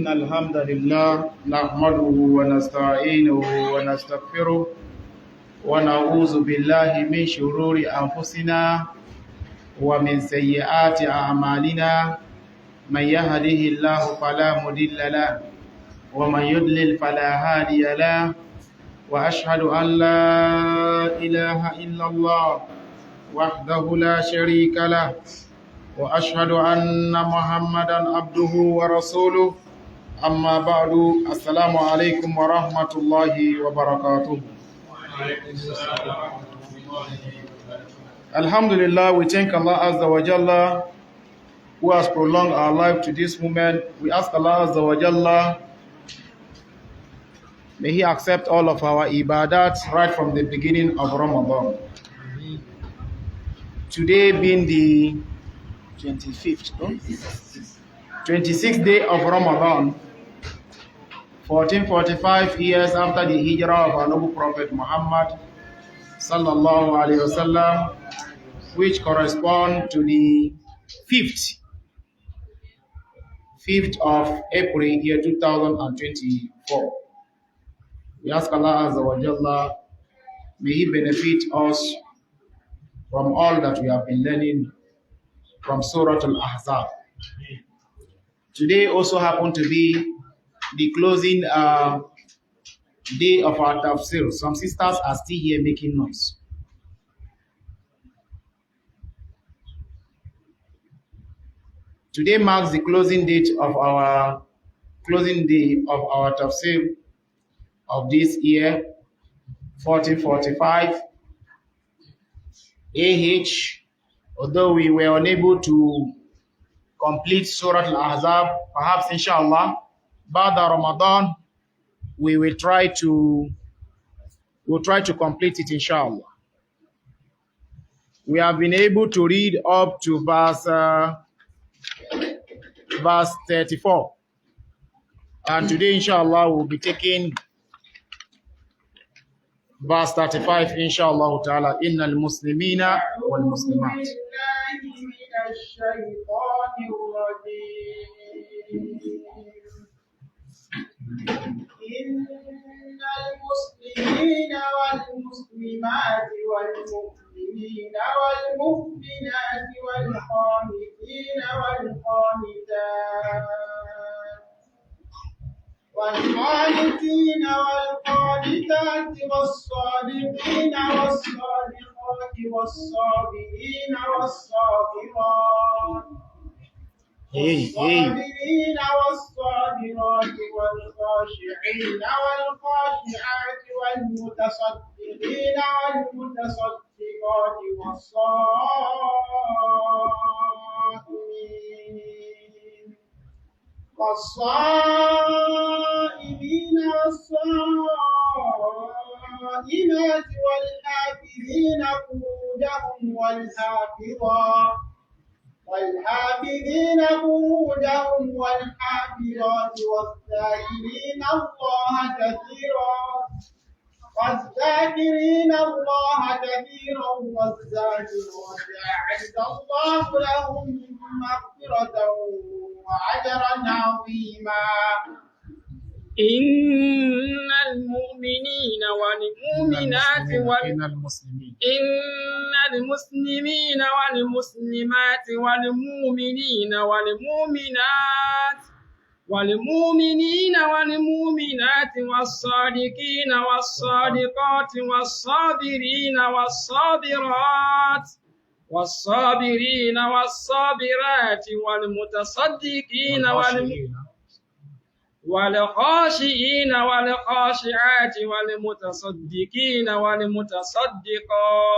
إن الحمد لله نحمده ونستعينه ونستغفره ونعوذ بالله من شرور أنفسنا ومن سيئات أعمالنا من يهده الله فلا مضل له ومن يضلل فلا هادي له وأشهد أن لا إله إلا الله وحده لا شريك له وأشهد أن محمدا عبده ورسوله أما بعد السلام عليكم ورحمة الله وبركاته. Alhamdulillah, we thank Allah Azza wa Jalla who has prolonged our life to this moment. We ask Allah Azza wa Jalla, may He accept all of our ibadat right from the beginning of Ramadan. Today being the 26th day of Ramadan, 1445 years after the hijrah of our noble Prophet Muhammad sallallahu alaihi wasallam, which correspond to the 5th of April year 2024. We ask Allah Azza wa Jalla, may He benefit us from all that we have been learning from Suratul Ahzab. Today also happened to be the closing day of our Tafseer. Some sisters are still here making noise. Today marks the closing date of our Tafseer of this year, 1445 AH. Although we were unable to complete Suratul Ahzab, perhaps inshallah, Ba'da Ramadan, we'll try to complete it inshallah. We have been able to read up to verse 34. And today inshallah we'll be taking verse 35 inshallah ta'ala. Innal muslimina wal muslimat. إن المسلمين والمسلمات والمؤمنين والمؤمنات والقانتين والقانتات والصادقين والصادقات والصابرين والصابرات والصابرين والصابرات والخاشعين والخاشعات والمتصدقين والمتصدقات والصائمين والصائمات والحافظين فروجهم والحافظين فروجهم والحافظات والذاكرين الله كثيرا والذاكرات أعد الله لهم مغفرة وأجرا عظيما. إن المؤمنين والمؤمنات إن المسلمين والمسلمات والمؤمنين والمؤمنات والصادقين والصادقات والصابرين والصابرات والمتصدقين والخاشعين والخاشعات والمتصدقين والمتصدقات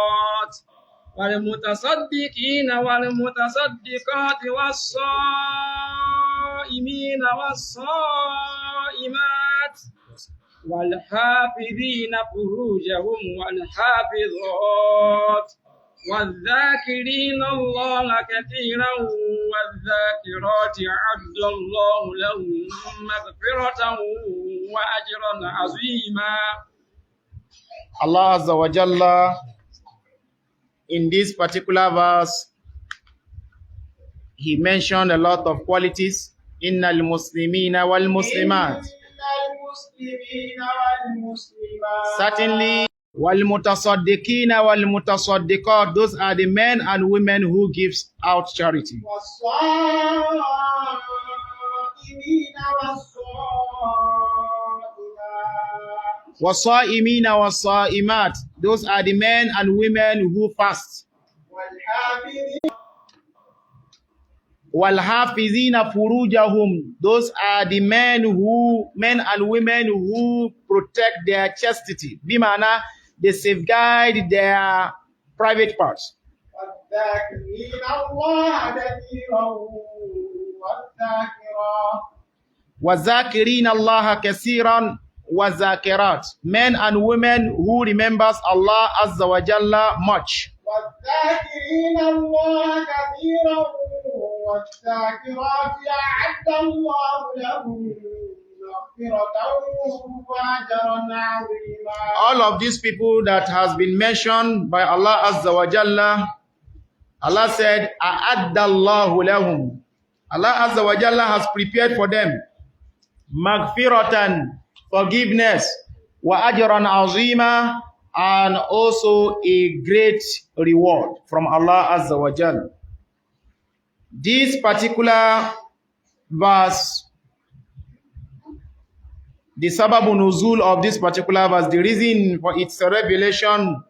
والصائمين والصائمات والحافظين فروجهم والحافظات والذاكرين الله كثيرا والذاكرات أعد الله لهم مغفرة وأجرا عظيما. Allah Azza wa Jalla in this particular verse, He mentioned a lot of qualities Innal muslimina wal muslimat. المسلمين والمسلمات Certainly, wal mutasaddiqina wal mutasaddiqat. Those are the men and women who gives out charity. والصائمين والصائمات Wasa'imina wasa'imat. Those are the men and women who fast. والحافظين Walhafizina furujahum. Those are the men and women who protect their chastity. Bimana, they safeguard their private parts. والذاكرين الله كثيرا والذاكرات Wazakirina Allah kasiran wazakirat. Men and women who remembers Allah Azza wa Jalla much. والذاكرين الله كثيرا والذاكرات أعد الله لهم مغفرة وأجرا عظيما. All of these people that has been mentioned by Allah Azza wa Jalla, Allah said, A'addallahu lahum. Allah Azza wa Jalla has prepared for them maghfiratan, forgiveness, wa ajran azima, and also a great reward from Allah Azza wa Jalla. This particular verse, the sababu nuzul of this particular verse, the reason for its revelation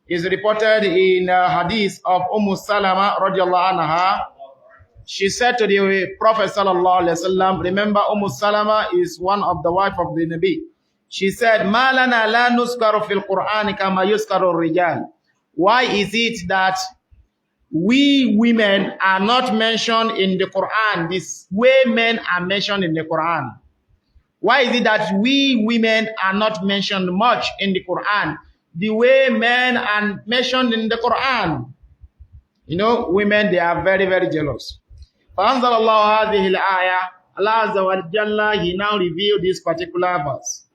is reported in a hadith of Salama radiallahu anha. She said to the Prophet sallallahu alaihi wasallam, remember Salama is one of the wife of the Nabi. She said, "Ma lana la nuskaru fil Qur'an kama yuskaru rijal." Why is it that we women are not mentioned in the Quran this way men are mentioned in the Quran? Why is it that we women are not mentioned much in the Quran the way men are mentioned in the Quran? You know, women, they are very, very jealous. فَأَنزَلَ اللَّهُ هَذِهِ الْآيَةِ. Allah Azza wa Jalla, He now revealed this particular verse.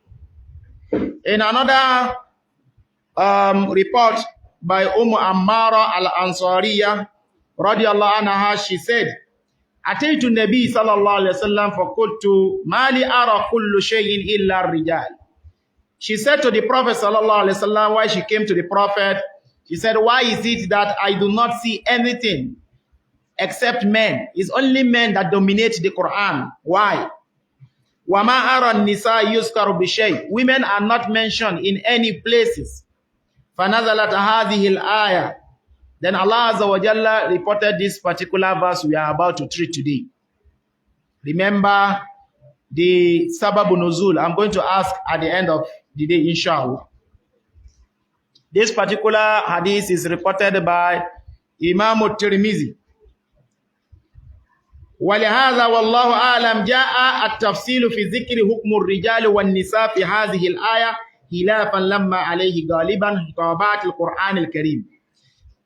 In another report by Ammara al-Ansariya radiyallahu anha, she said, أتيت النبي صلى الله عليه وسلم فقلت ما لي أرى كل شيء إلا الرجال. She said to the Prophet sallallahu alaihi wasallam, why she came to the Prophet, she said, why is it that I do not see anything except men? It's only men that dominate the Quran. Why? وَمَا أَرَى النِّسَاءَ يُذْكَرُ بِشَيْءٍ. Women are not mentioned in any places. فَنَزَلَتْ هَذِهِ الْآيَةِ. Then Allah Azza wa Jalla reported this particular verse we are about to treat today. Remember the sababu nuzul. I'm going to ask at the end of the day, inshallah. This particular hadith is reported by Imam al-Tirmizi. ولهذا والله أعلم جاء التفصيل في ذكر حكم الرجال والنساء في هذه الآية خلافا لما عليه غالبا خطابات القرآن الكريم.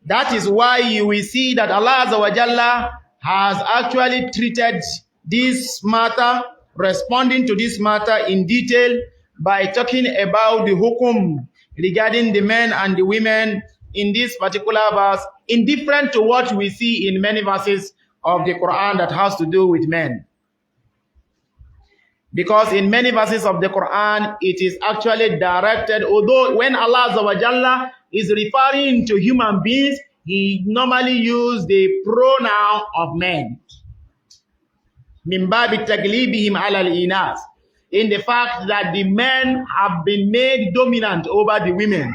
That is why you will see that Allah Azza wa Jalla has actually treated this matter, responding to this matter in detail by talking about the hukum regarding the men and the women in this particular verse, indifferent to what we see in many verses of the Quran that has to do with men. Because in many verses of the Quran, it is actually directed, although when Allah Azza wa Jalla is referring to human beings, He normally uses the pronoun of men. Min babi taglibihim ala al-inas. In the fact that the men have been made dominant over the women.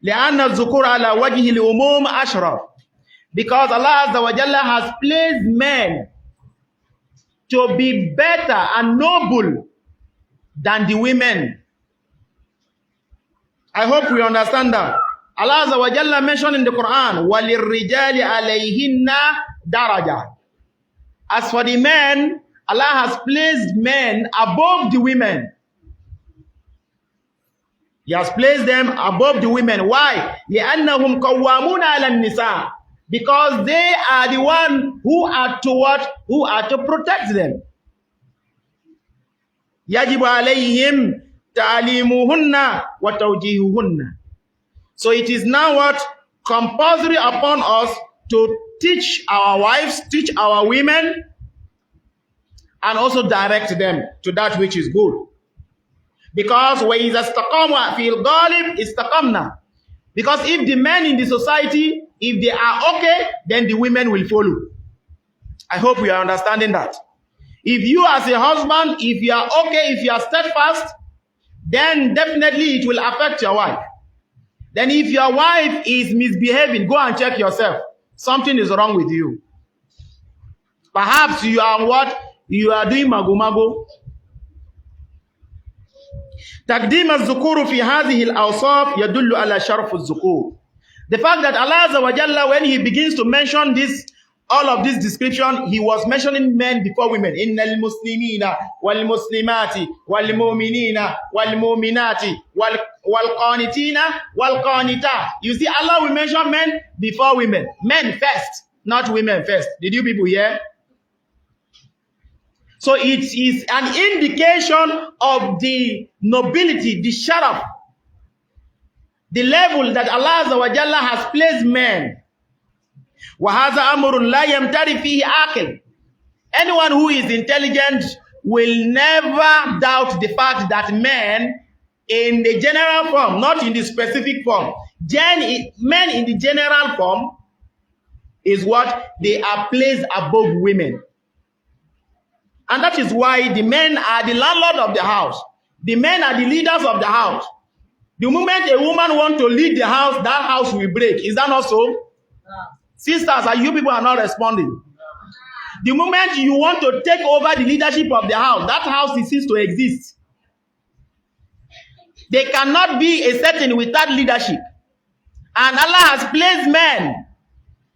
لأن الذكور على وجه العموم أشرف. Because Allah Azza wa Jalla has placed men to be better and noble than the women. I hope we understand that. Allah Azza wa Jalla mentioned in the Quran, وَلِلْرِجَالِ عَلَيْهِنَّ daraja. As for the men, Allah has placed men above the women. He has placed them above the women. Why? لِأَنَّهُمْ قَوَّامُونَ عَلَى النِّسَاءِ. Because they are the one who are to what? Who are to protect them. يَجِبُ عَلَيْهِمْ تَعْلِيمُهُنَّ وَتَوْجِيهُهُنَّ. So it is now what? Compulsory upon us to teach our wives, teach our women, and also direct them to that which is good. Because وَإِذَا اسْتَقَامُوا فِي الْغَالِبِ اسْتَقَمْنَا. Because if the men in the society, if they are okay, then the women will follow. I hope we are understanding that. If you as a husband, if you are okay, if you are steadfast, then definitely it will affect your wife. Then if your wife is misbehaving, go and check yourself. Something is wrong with you. Perhaps you are what? You are doing mago-mago. تقديم الذكور في هذه الأوصاف يدل على شرف الذكور. The fact that Allah Azza wa Jalla, when he begins to mention this, all of this description, he was mentioning men before women. Inna al-muslimina wal-muslimati wal-mu'minina wal-mu'minati wal-qanitina wal-qanita. You see, Allah will mention men before women. Men first, not women first. Did you people hear? So it is an indication of the nobility, the sharaf, the level that Allah Azza wa Jalla has placed men. وَهَذَا أَمْرٌ لَا يَمْتَرِ فِيهِ عَاقِلٌ. Anyone who is intelligent will never doubt the fact that men in the general form, not in the specific form, men in the general form is what? They are placed above women. And that is why the men are the landlord of the house. The men are the leaders of the house. The moment a woman wants to lead the house, that house will break. Is that not so? Yeah. Sisters, you people are not responding. The moment you want to take over the leadership of the house, that house ceases to exist. They cannot be a certain without leadership. And Allah has placed men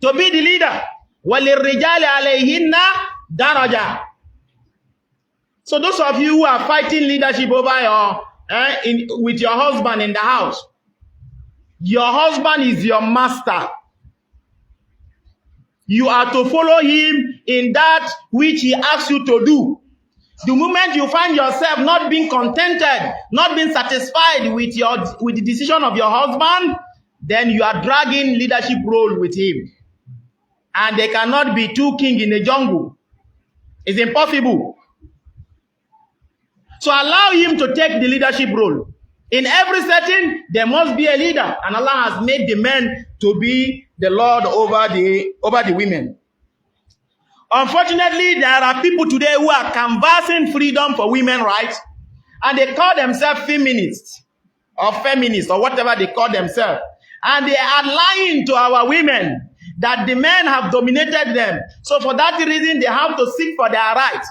to be the leader. وَلِلرِّجَالِ عَلَيْهِنَّ دَرَجَةٌ. So those of you who are fighting leadership over with your husband in the house, your husband is your master. You are to follow him in that which he asks you to do. The moment you find yourself not being contented, not being satisfied with the decision of your husband, then you are dragging leadership role with him. And there cannot be two kings in a jungle. It's impossible. So allow him to take the leadership role. In every setting, there must be a leader. And Allah has made the men to be the Lord over the women. Unfortunately, there are people today who are canvassing freedom for women rights. And they call themselves feminists or whatever they call themselves. And they are lying to our women that the men have dominated them. So for that reason, they have to seek for their rights.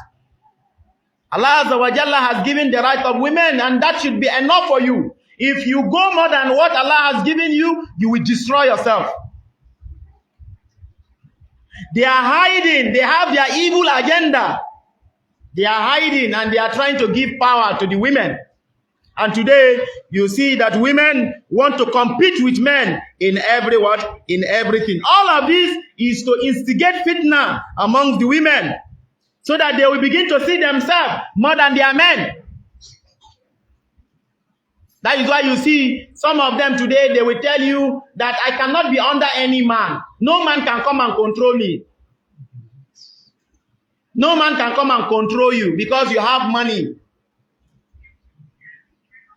Allah Azza wa Jalla has given the right of women, and that should be enough for you. If you go more than what Allah has given you, you will destroy yourself. They are hiding. They have their evil agenda. They are hiding and they are trying to give power to the women. And today, you see that women want to compete with men in in everything. All of this is to instigate fitna among the women, so that they will begin to see themselves more than their men. That is why you see some of them today, they will tell you that I cannot be under any man. No man can come and control me. No man can come and control you because you have money.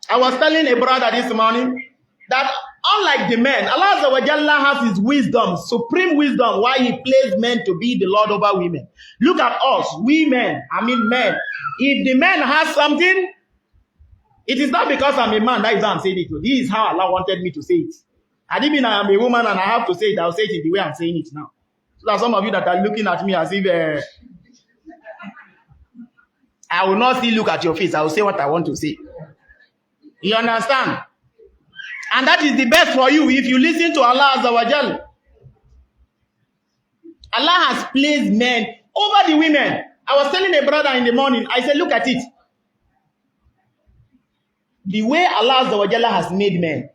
I was telling a brother this morning that unlike the men, Allah Azza wa Jalla has his wisdom, supreme wisdom, why he placed men to be the Lord over women. Look at us, men. If the man has something, it is not because I'm a man, that is how I'm saying it. This is how Allah wanted me to say it. I didn't mean I am a woman and I have to say it. I'll say it the way I'm saying it now. So that some of you that are looking at me as if I will not still look at your face. I will say what I want to say. You understand? And that is the best for you if you listen to Allah Azza wa Jal. Allah has placed men over the women. I was telling a brother in the morning, I said, look at it. The way Allah Azza wa Jalla has made men,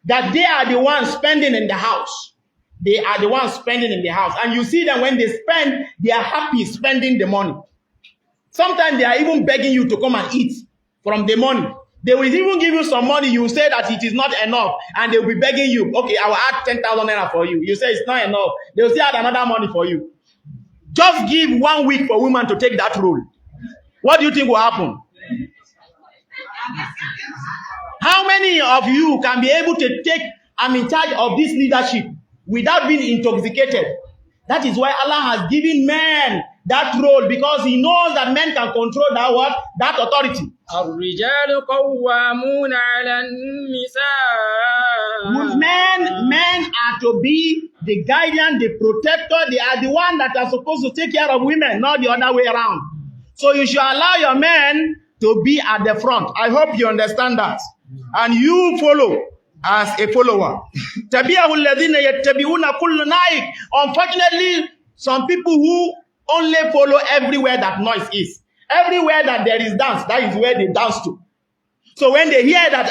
that they are the ones spending in the house. They are the ones spending in the house. And you see them when they spend, they are happy spending the money. Sometimes they are even begging you to come and eat from the money. They will even give you some money. You say that it is not enough. And they will be begging you, okay, I will add 10,000 naira for you. You say it's not enough. They will still add another money for you. Just give 1 week for women to take that role. What do you think will happen? How many of you can be able to take, in charge of this leadership without being intoxicated? That is why Allah has given men that role, because he knows that men can control that what? That authority. الرجال قوامون على النساء. Men are to be the guardian, the protector. They are the one that are supposed to take care of women, not the other way around. So you should allow your men to be at the front. I hope you understand that. And you follow as a follower. Unfortunately, some people who only follow everywhere that noise is. Everywhere that there is dance, that is where they dance to. So when they hear that,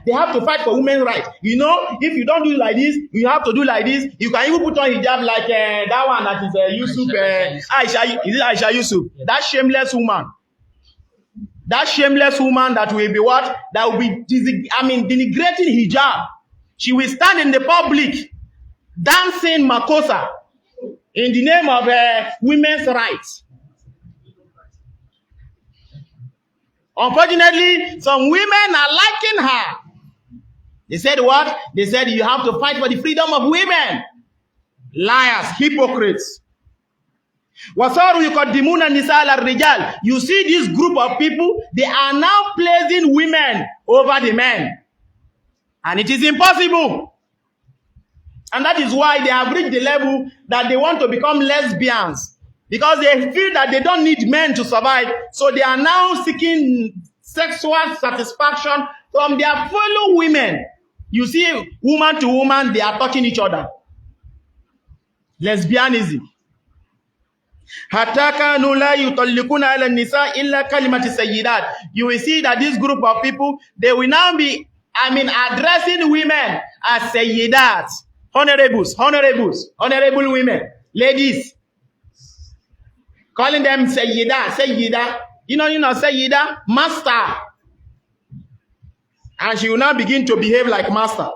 they have to fight for women's rights. You know, if you don't do like this, you have to do like this. You can even put on hijab like that one that is Yusuf, Isah, is it Isah Yusuf? That shameless woman. That shameless woman that will be what? That will be, denigrating hijab. She will stand in the public, dancing makosa in the name of women's rights. Unfortunately, some women are liking her. They said what? They said you have to fight for the freedom of women. Liars, hypocrites. You see this group of people, they are now placing women over the men. And it is impossible. And that is why they have reached the level that they want to become lesbians. Because they feel that they don't need men to survive. So they are now seeking sexual satisfaction from their fellow women. You see, woman to woman, they are touching each other. Lesbianism. You will see that this group of people, they will now be, addressing women as sayyidat. Honorable women, ladies. Calling them Sayyida. You know, Sayyida, master. And she will now begin to behave like master.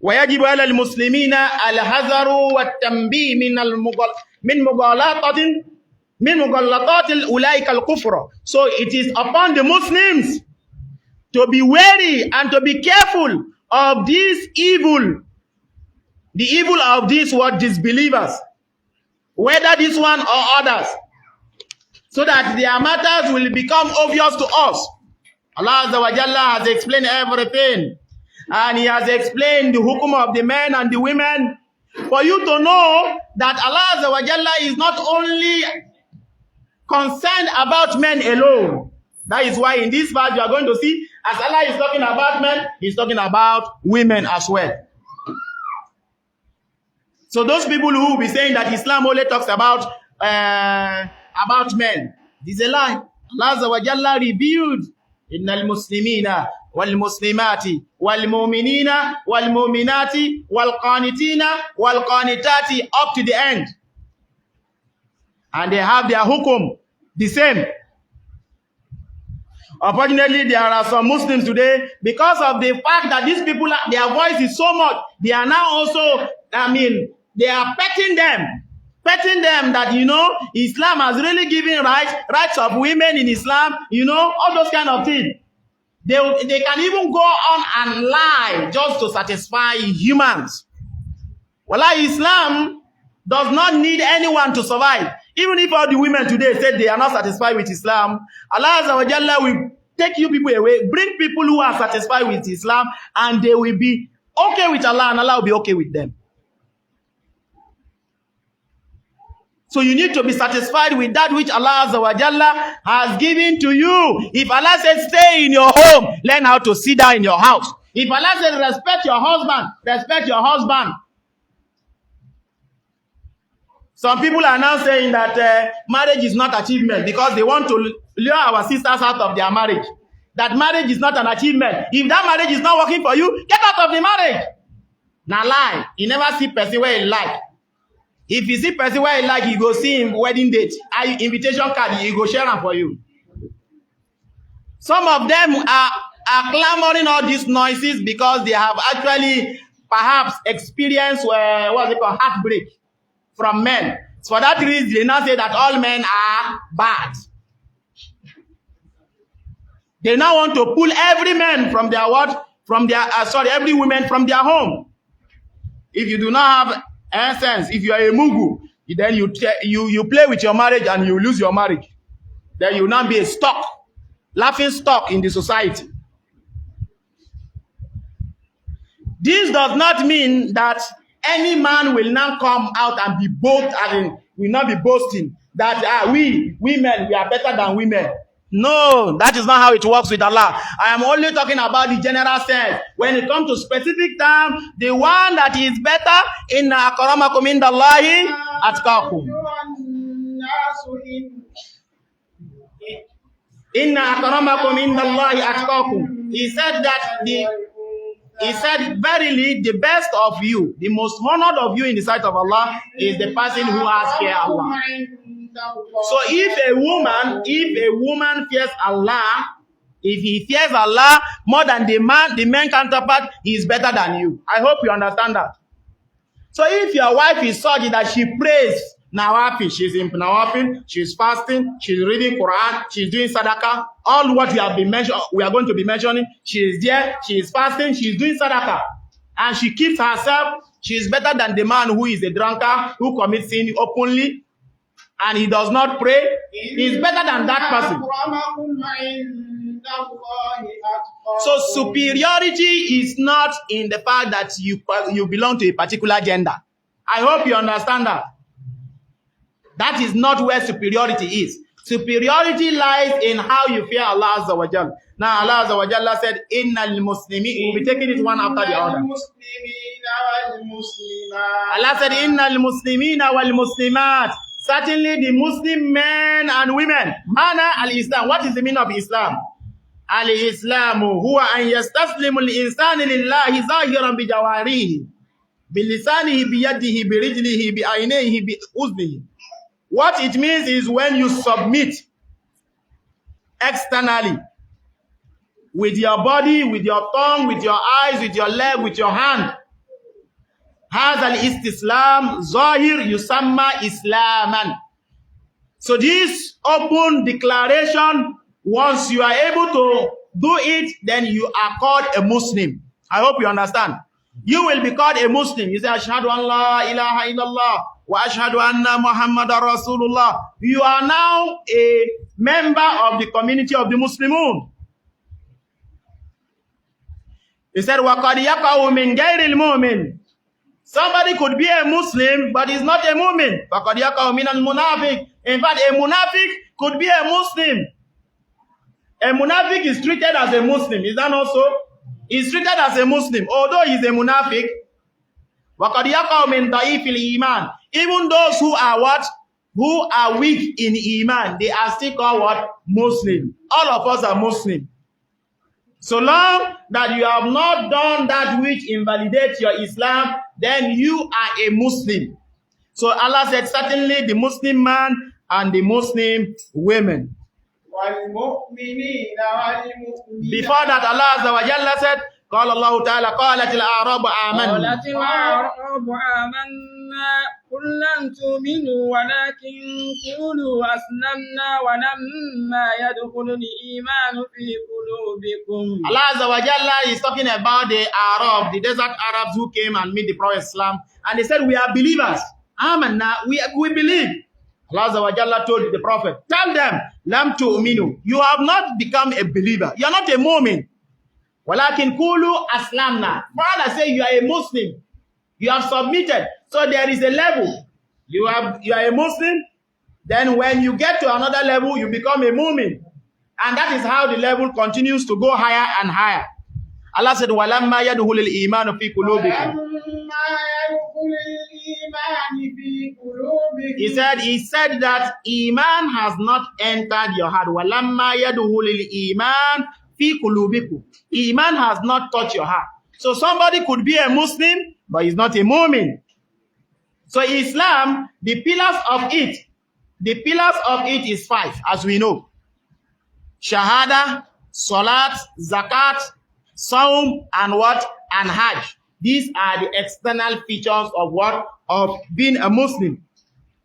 وَيَجِبُ عَلَى الْمُسْلِمِينَ الْحَذَرُ وَالتَّنْبِيهُ مِنْ مُغَلَّطَاتِ أُولَئِكَ الْكُفْرِ. So it is upon the Muslims to be wary and to be careful of this evil. The evil of these disbelievers. Whether this one or others, so that their matters will become obvious to us. Allah Azza wa Jalla has explained everything, and He has explained the hukum of the men and the women, for you to know that Allah Azza wa Jalla is not only concerned about men alone. That is why in this verse you are going to see, as Allah is talking about men, He's talking about women as well. So those people who will be saying that Islam only talks about men, this is a lie. Allah Azza wa Jalla revealed Innal Muslimina wal Muslimati wal Mu'minina wal Mu'minati wal Qanitina wal Qanitati up to the end. And they have their hukum the same. Unfortunately, there are some Muslims today, because of the fact that these people, their voice is so much, they are now also, they are petting them that, Islam has really given rights of women in Islam, all those kind of things. They can even go on and lie just to satisfy humans. Wallah, Islam does not need anyone to survive. Even if all the women today say they are not satisfied with Islam, Allah Azza wa Jalla will take you people away, bring people who are satisfied with Islam, and they will be okay with Allah, and Allah will be okay with them. So you need to be satisfied with that which Allah Azza wa Jalla has given to you. If Allah says stay in your home, learn how to sit down in your house. If Allah says respect your husband, respect your husband. Some people are now saying that marriage is not achievement because they want to lure our sisters out of their marriage. That marriage is not an achievement. If that marriage is not working for you, get out of the marriage. Now lie. You never see person where you like. If you see person where you like, you go see him wedding date, invitation card, you go share them for you. Some of them are clamoring all these noises because they have actually perhaps experienced heartbreak from men. For that reason, they now say that all men are bad. They now want to pull every man from their what? From their, every woman from their home. If you do not have sense, if you are a mugu, then you play with your marriage and you lose your marriage. Then you will not be a stock, laughing stock in the society. This does not mean that any man will now come out and be bold, and will not be boasting that we women, we are better than women. No, that is not how it works with Allah. I am only talking about the general sense. When it comes to specific term, the one that is better, inna akramakum indallahi atqakum. Inna akramakum indallahi atqakum. He said, verily, the best of you, the most honored of you in the sight of Allah is the person who has fear Allah. So if a woman fears Allah, if he fears Allah more than the man counterpart, he is better than you. I hope you understand that. So if your wife is such that she prays Nawafi, she's in Nawafi, she's fasting, she's reading Quran, she's doing Sadaqah, all what we are going to be mentioning, she is there, she is fasting, she's doing Sadaqah, and she keeps herself, she is better than the man who is a drunkard, who commits sin openly, and he does not pray. He is better than that person. So superiority is not in the fact that you belong to a particular gender. I hope you understand that. That is not where superiority is. Superiority lies in how you fear Allah Azza wa Jalla. Now Allah Azza wa Jalla said, Innal Muslimin. We'll be taking it one after the other. Allah said, Innal Muslimina wal Muslimat. Certainly the Muslim men and women. Mana al-Islam. What is the meaning of Islam? Al-Islamu huwa an yastaslimu al-insani lillahi zahiran bi jawarihi. Bilisanihi biyadihi birijlihi bi'ainihi bi'uznihi. What it means is when you submit externally with your body, with your tongue, with your eyes, with your leg, with your hand. هذا الاستسلام ظاهر يسمى إسلاما. So this open declaration, once you are able to do it, then you are called a Muslim. I hope you understand. You will be called a Muslim. You say, Ashhadu an la ilaha illallah wa ashhadu anna Muhammadan Rasulullah. You are now a member of the community of the Muslimun. He said, وَقَدْ يَقَعُ مِنْ غَيْرِ الْمُؤْمِنِ. Somebody could be a Muslim, but is not a mu'min. فَقَدْ يَقَعُ مِنَ الْمُنَافِقِ. In fact, a munafiq could be a Muslim. A munafiq is treated as a Muslim. Is that not so? He's treated as a Muslim, although he's a munafiq. وَقَدْ يَقَعُ مِنْ ضَعِيفِ الْإِيمَانِ. Even those who are what? Who are weak in Iman, they are still called what? Muslim. All of us are Muslim. So long that you have not done that which invalidates your Islam, then you are a Muslim. So Allah said, certainly the Muslim man and the Muslim women. Before that, Allah Azza wa Jalla said, قال الله تعالى قالت الأعراب آمنا. قالت الأعراب آمنا قل لم تؤمنوا ولكن قولوا أسلمنا ولما يدخل الإيمان في قلوبكم. Allah Azza wa Jalla is talking about the Arab, the desert Arabs who came and met the Prophet Islam, and they said, we are believers. Amanna, we believe. Allah Azza wa Jalla told the Prophet, tell them, lam tu'minu, you have not become a believer. You are not a mu'min. Walakin kulu aslamna. Father say you are a Muslim. You have submitted. So there is a level. You are a Muslim. Then when you get to another level, you become a mu'min. And that is how the level continues to go higher and higher. Allah said, وَلَمَّا يَدْخُلِ الْإِيمَانُ فِي قُلُوبِكُمْ. He said that Iman has not entered your heart. وَلَمَّا يَدْخُلِ الْإِيمَانُ فِي قُلُوبِكُمْ. Iman has not touched your heart. So somebody could be a Muslim, but he's not a mu'min. So Islam, the pillars of it is 5, as we know. Shahada, Salat, Zakat, Saum, and what? And Hajj. These are the external features of what? Of being a Muslim.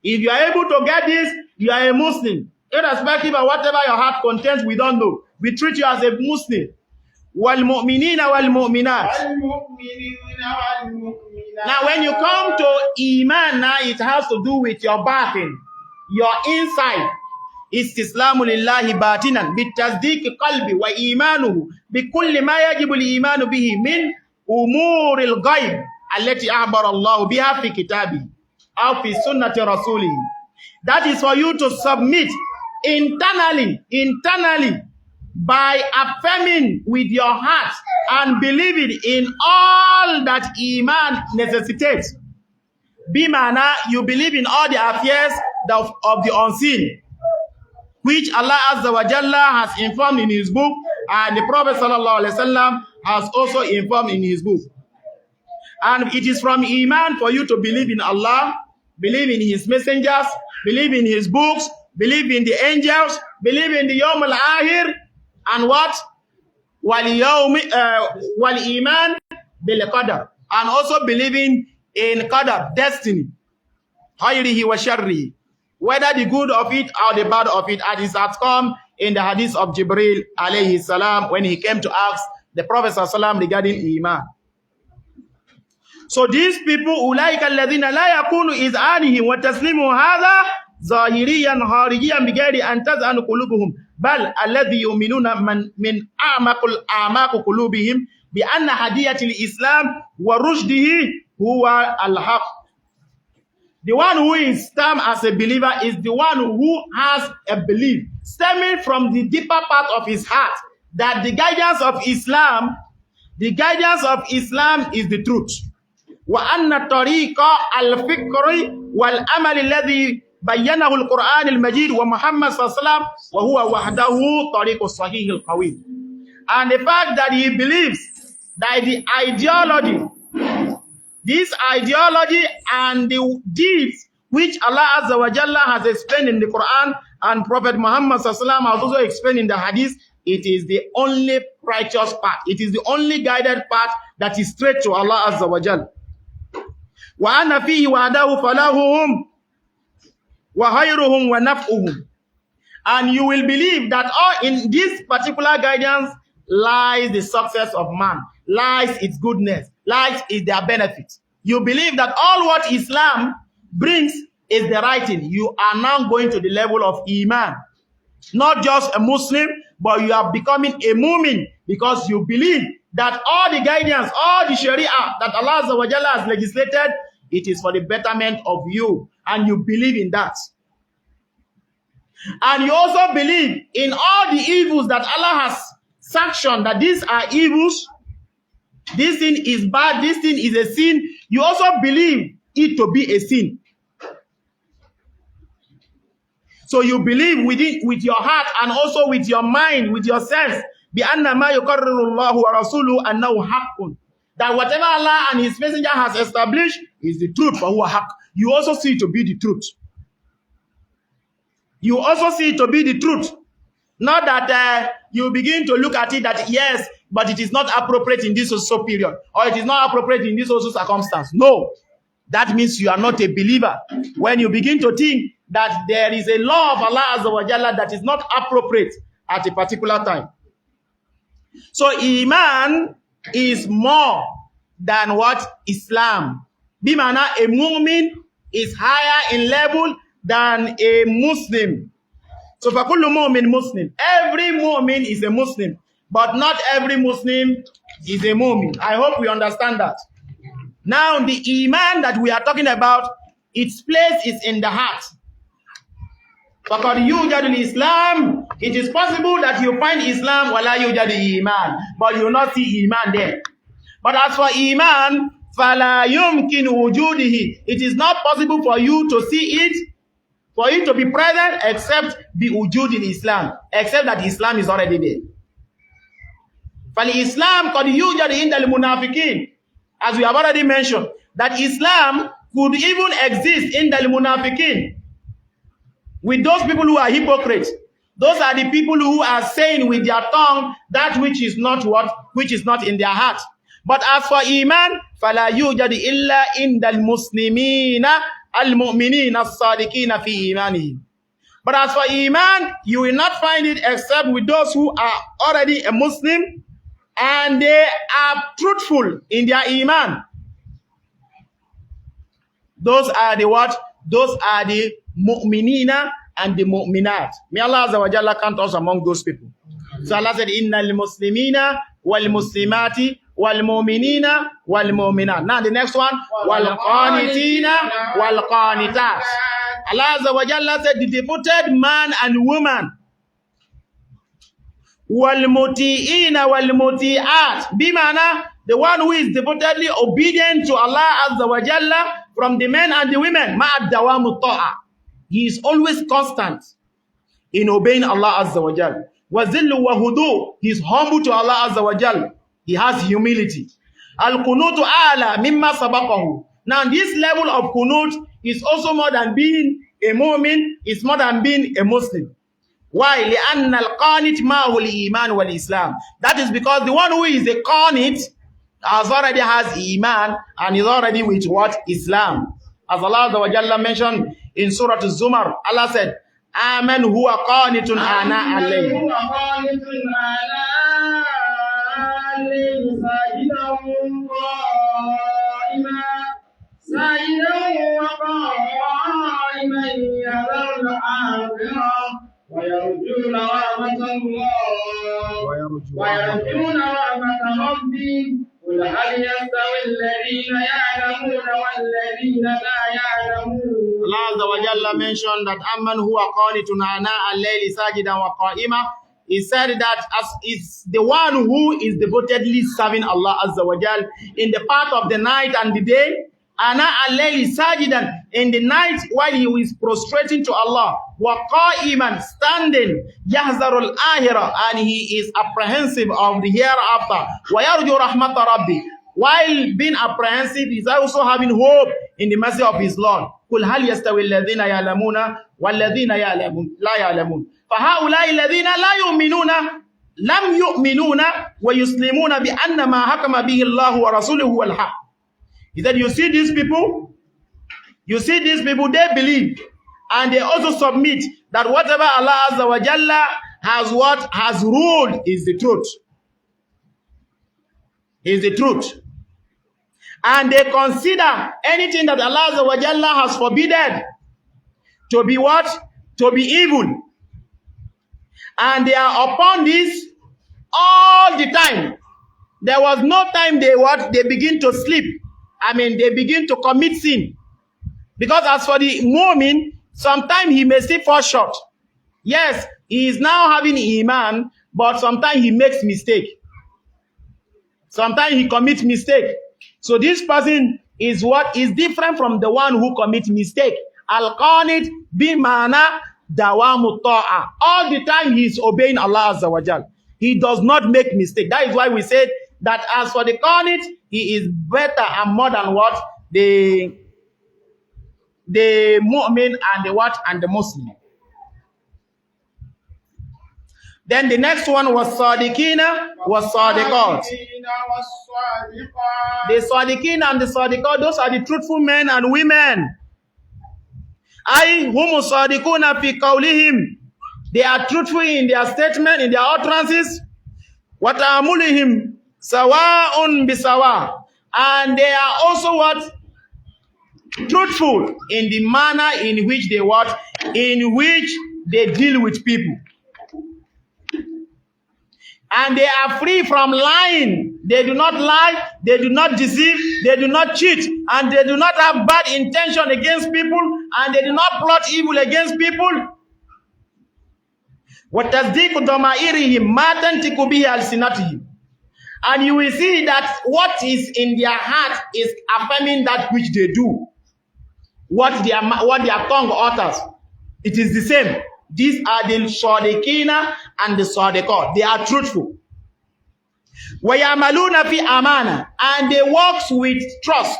If you are able to get this, you are a Muslim. Irrespective of whatever your heart contains, we don't know. We treat you as a Muslim. وَالْمُؤْمِنِينَ وَالْمُؤْمِنَاتِ. Now, when you come to Iman, now it has to do with your batin, your inside. استسلام لله باطنا بالتصديق قلبي وإيمانه بكل ما يجب الإيمان به من أمور الغيب التي أخبر الله بها في كتابه أو في سنة رسوله. That is for you to submit internally by affirming with your heart and believing in all that Iman necessitates. Bimana, you believe in all the affairs of the unseen, which Allah Azza wa Jalla has informed in His book, and the Prophet Sallallahu Alaihi Wasallam has also informed in his book. And it is from Iman for you to believe in Allah, believe in His messengers, believe in His books, believe in the angels, believe in the Yawm al-Akhir, and what? Wal-Iman bil-Qadar. And also believing in Qadar, destiny. Khayrihi wa sharrihi. Whether the good of it or the bad of it, as it has come in the hadith of Jibril alayhi salam when he came to ask the Prophet sallam regarding Iman. So these people, أولئك الذين لا يكون إذعانهم وتسليم هذا ظاهريا خارجيا بغير أن تزعن قلوبهم بل الذي يؤمنون من أعماق قلوبهم بأن هدية الإسلام ورشده هو الحق. The one who is stamped as a believer is the one who has a belief stemming from the deeper part of his heart that the guidance of Islam is the truth. وأن طريق الفكر والأمل الذي بينه القرآن المجيد ومحمد صلى الله عليه وسلم وهو وحده طريق الصحيح القوي. And the fact that he believes that the ideology, this ideology and the deeds which Allah Azza wa Jalla has explained in the Quran and Prophet Muhammad sallallahu alaihi wasallam has also explained in the Hadith, it is the only righteous path. It is the only guided path that is straight to Allah Azza wa Jalla. وَأَنَّ فِيهِ وَعَدَهُ فَلَاهُهُمْ وَخَيْرُهُمْ وَنَفْعُهُمْ. And you will believe that all in this particular guidance lies the success of man, lies its goodness, lies is their benefit. You believe that all what Islam brings is the right thing. You are now going to the level of Iman. Not just a Muslim, but you are becoming a mu'min because you believe that all the guidance, all the Sharia that Allah Azza wa Jalla has legislated, it is for the betterment of you. And you believe in that. And you also believe in all the evils that Allah has sanctioned, that these are evils. This thing is bad, this thing is a sin. You also believe it to be a sin. So you believe with your heart and also with your mind, with your sense, that whatever Allah and His Messenger has established is the truth. You also see it to be the truth. You also see it to be the truth. Not that you begin to look at it that yes, but it is not appropriate in this social period, or it is not appropriate in this social circumstance. No, that means you are not a believer. When you begin to think that there is a law of Allah Azza wa Jalla that is not appropriate at a particular time. So Iman is more than what Islam. Bimana, a mu'min is higher in level than a Muslim. So for kullu mu'min Muslim, every mu'min is a Muslim, but not every Muslim is a mu'min. I hope we understand that. Now the Iman that we are talking about, its place is in the heart. فَقَدْ يُوجَدُ الْإِسْلَامِ. It is possible that you find Islam وَلَا يُوجَدُ Iman, but you will not see Iman there. But as for Iman, فَلَا يُمْكِنُ وُجُودِهِ. It is not possible for you to see it, for it to be present, except the wujud in Islam, except that Islam is already there. فَالْإِسْلَامِ قَدْ يُوجَدُ عِنْدَ الْمُنَافِقِينَ. As we have already mentioned, that Islam could even exist in the munafiqin, with those people who are hypocrites. Those are the people who are saying with their tongue that which is not in their heart. But as for Iman, فَلَا يُوجَدُ إِلَّا إِنْدَ الْمُسْلِمِينَ الْمُؤْمِنِينَ الصَّادِقِينَ فِي إِيمَانِهِمْ. But as for Iman, you will not find it except with those who are already a Muslim and they are truthful in their Iman. Those are the what? Those are the mu'minina and the mu'minat. May Allah Azza wa Jalla count us among those people. So Allah said, Inna al-muslimina wal-muslimati wal-mu'minina wal-mu'minat. Now the next one, wal-qanitina wal-qanitat. Allah Azza wa Jalla said, the devoted man and woman, wal-muti'ina wal-muti'at. Bimana, the one who is devotedly obedient to Allah Azza wa Jalla from the men and the women. Ma'ad dawamu ta'a. He is always constant in obeying Allah Azza wa Jalla. Wazillu wa hudu. He is humble to Allah Azza wa Jalla. He has humility. Al-kunutu ala mimma sabaqahu. Now this level of kunut is also more than being a mu'min, it's more than being a Muslim. Why? لأن القانت معه الإيمان والإسلام. That is because the one who is a qanit already has Iman and is already with what? Islam. As Allah Azza wa Jalla mentioned in Suratul Zumar, Allah said, Amen huwa qanitun ana alayhi. ويرجون رحمة الله ويرجون رحمة ربي قل هل يستوي الذين يعلمون والذين لا يعلمون. Allah Azza wa Jalla mentioned that Amman huwa qanitun ana al-layli sajidan wa qa'ima. He said that as is the one who is devotedly serving Allah Azza wa Jalla in the part of the night and the day. Ana al-layli sajidan, in the night while he is prostrating to Allah. Wa qa'iman, standing. Yahzarul ahira, and he is apprehensive of the hereafter. Wa yarju rahmata rabbi. While being apprehensive, he is also having hope in the mercy of his Lord. Qul hal yastawi alladhina ya'lamuna walladhina la ya'lamun. فهؤلاء الذين لا يؤمنون لم يؤمنون ويسلمون بأن ما حكم به الله ورسوله هو الحق. He said, you see these people, they believe and they also submit that whatever Allah Azza wa Jalla has ruled is the truth. Is the truth. And they consider anything that Allah Azza wa Jalla has forbidden to be what? To be evil. And they are upon this all the time. There was no time they begin to sleep. They begin to commit sin. Because as for the mu'min, sometimes he may still fall short. Yes, he is now having Iman, but sometimes he makes mistake. Sometimes he commits mistake. So this person is what is different from the one who commits mistake. Al-Qanit bimana dawamu ta'a. All the time he is obeying Allah Azza wa Jal. He does not make mistake. That is why we said that as for the Qanit, he is better and more than what? The mu'min and the what? And the Muslim. Then the next one was Sadiqina was Sadiqat. The Sadiqina and the Sadiqat, those are the truthful men and women. Humu Sadiquna fi qawlihim. They are truthful in their statement, in their utterances. Wa ta'amulihim sawa'un bisawa. And they are also what? Truthful in the manner in which they what? In which they deal with people. And they are free from lying. They do not lie, they do not deceive, they do not cheat, and they do not have bad intention against people, and they do not plot evil against people. وَتَصْدِيقُ ضَمَائِرِهِمْ مَا تَنْطِقُ بِهِ أَلْسِنَتُهُمْ. And you will see that what is in their heart is affirming that which they do. What their tongue utters, it is the same. These are the Sadiqina and the Sadiqat. They are truthful. وَيَعْمَلُونَ فِي أَمَانَةٍ. And they work with trust.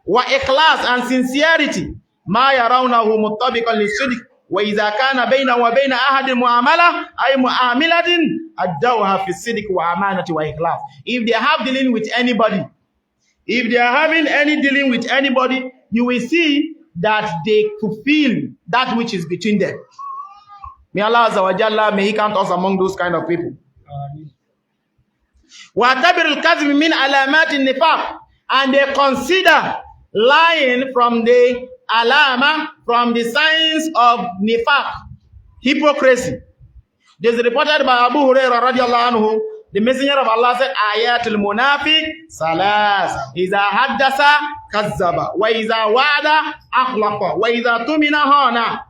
وَإِخْلَاص and sincerity. مَا يَرَوْنَهُ مُطَّبِقًا لِلصِّدْقِ وَإِذَا كَانَ بَيْنَ وَبَيْنَ أَحَدٍ مُعَامَلَةٍ أي مُعَامِلَةٍ أَدَّوْهَا فِي الصِّدْقِ وَأَمَانَةِ وَإِخْلَاص. If they have dealing with anybody, if they are having any dealing with anybody, you will see that they fulfill that which is between them. May Allah Azza wa Jalla, may He count us among those kind of people. وَاعْتَبِرُ الْكَذِبِ مِنْ عَلَامَاتِ النِّفَاقِ, and they consider lying from the alama, from the signs of nifaq, hypocrisy. This is reported by Abu Hurairah radiallahu anhu. The messenger of Allah said, Ayatul munafiq salas. Iza haddasa kazzaba. Wa iza wa'ada akhlaqa. Wa iza tumina hana.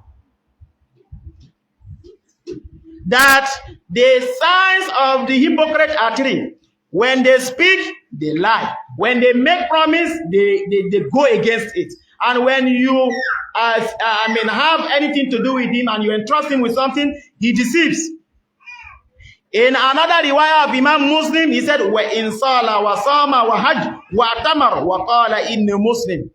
That the signs of the hypocrite are three. When they speak, they lie. When they make promise, they go against it. And when you have anything to do with him and you entrust him with something, he deceives. In another riwayah of Imam Muslim, he said, wa insala wa sama wa hajj wa tamar wa qala inni Muslim.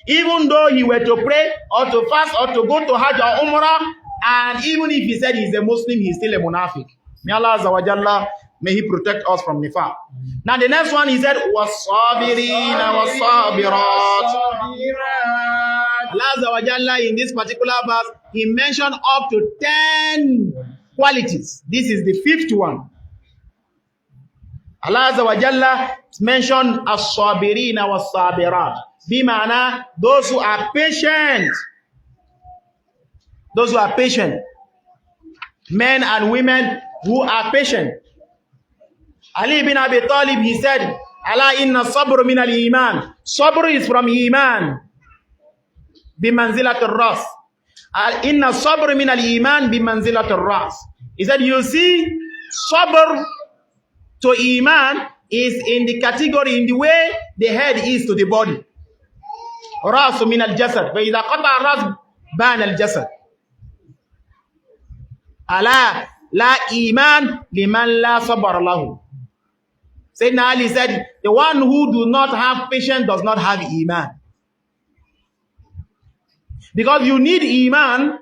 Even though he were to pray or to fast or to go to Hajj or Umrah, and even if he said he's a Muslim, he's still a munafiq. May Allah Azza wa Jalla, may He protect us from nifaq. Now the next one, he said, was-sabirin was-sabirat. Allah Azza wa Jalla, in this particular verse, He mentioned up to 10 qualities. This is the fifth one. Allah Azza wa Jalla mentioned as-sabirin was-sabirat. Bimana, those who are patient. Those who are patient. Men and women who are patient. Ali bin Abi Talib, he said, Allah inna sabr min al-iman. Sabr is from iman. Bimanzilat al-ras. Inna sabr min al-iman bimanzilat al-ras. He said, you see, sabr to iman is in the category, in the way the head is to the body. Ras min al-jasad. Fa idha qata ras ban al-jasad. Allah la iman liman la sabr lahu. Sayyidina Ali said, the one who do not have patience does not have iman. Because you need iman,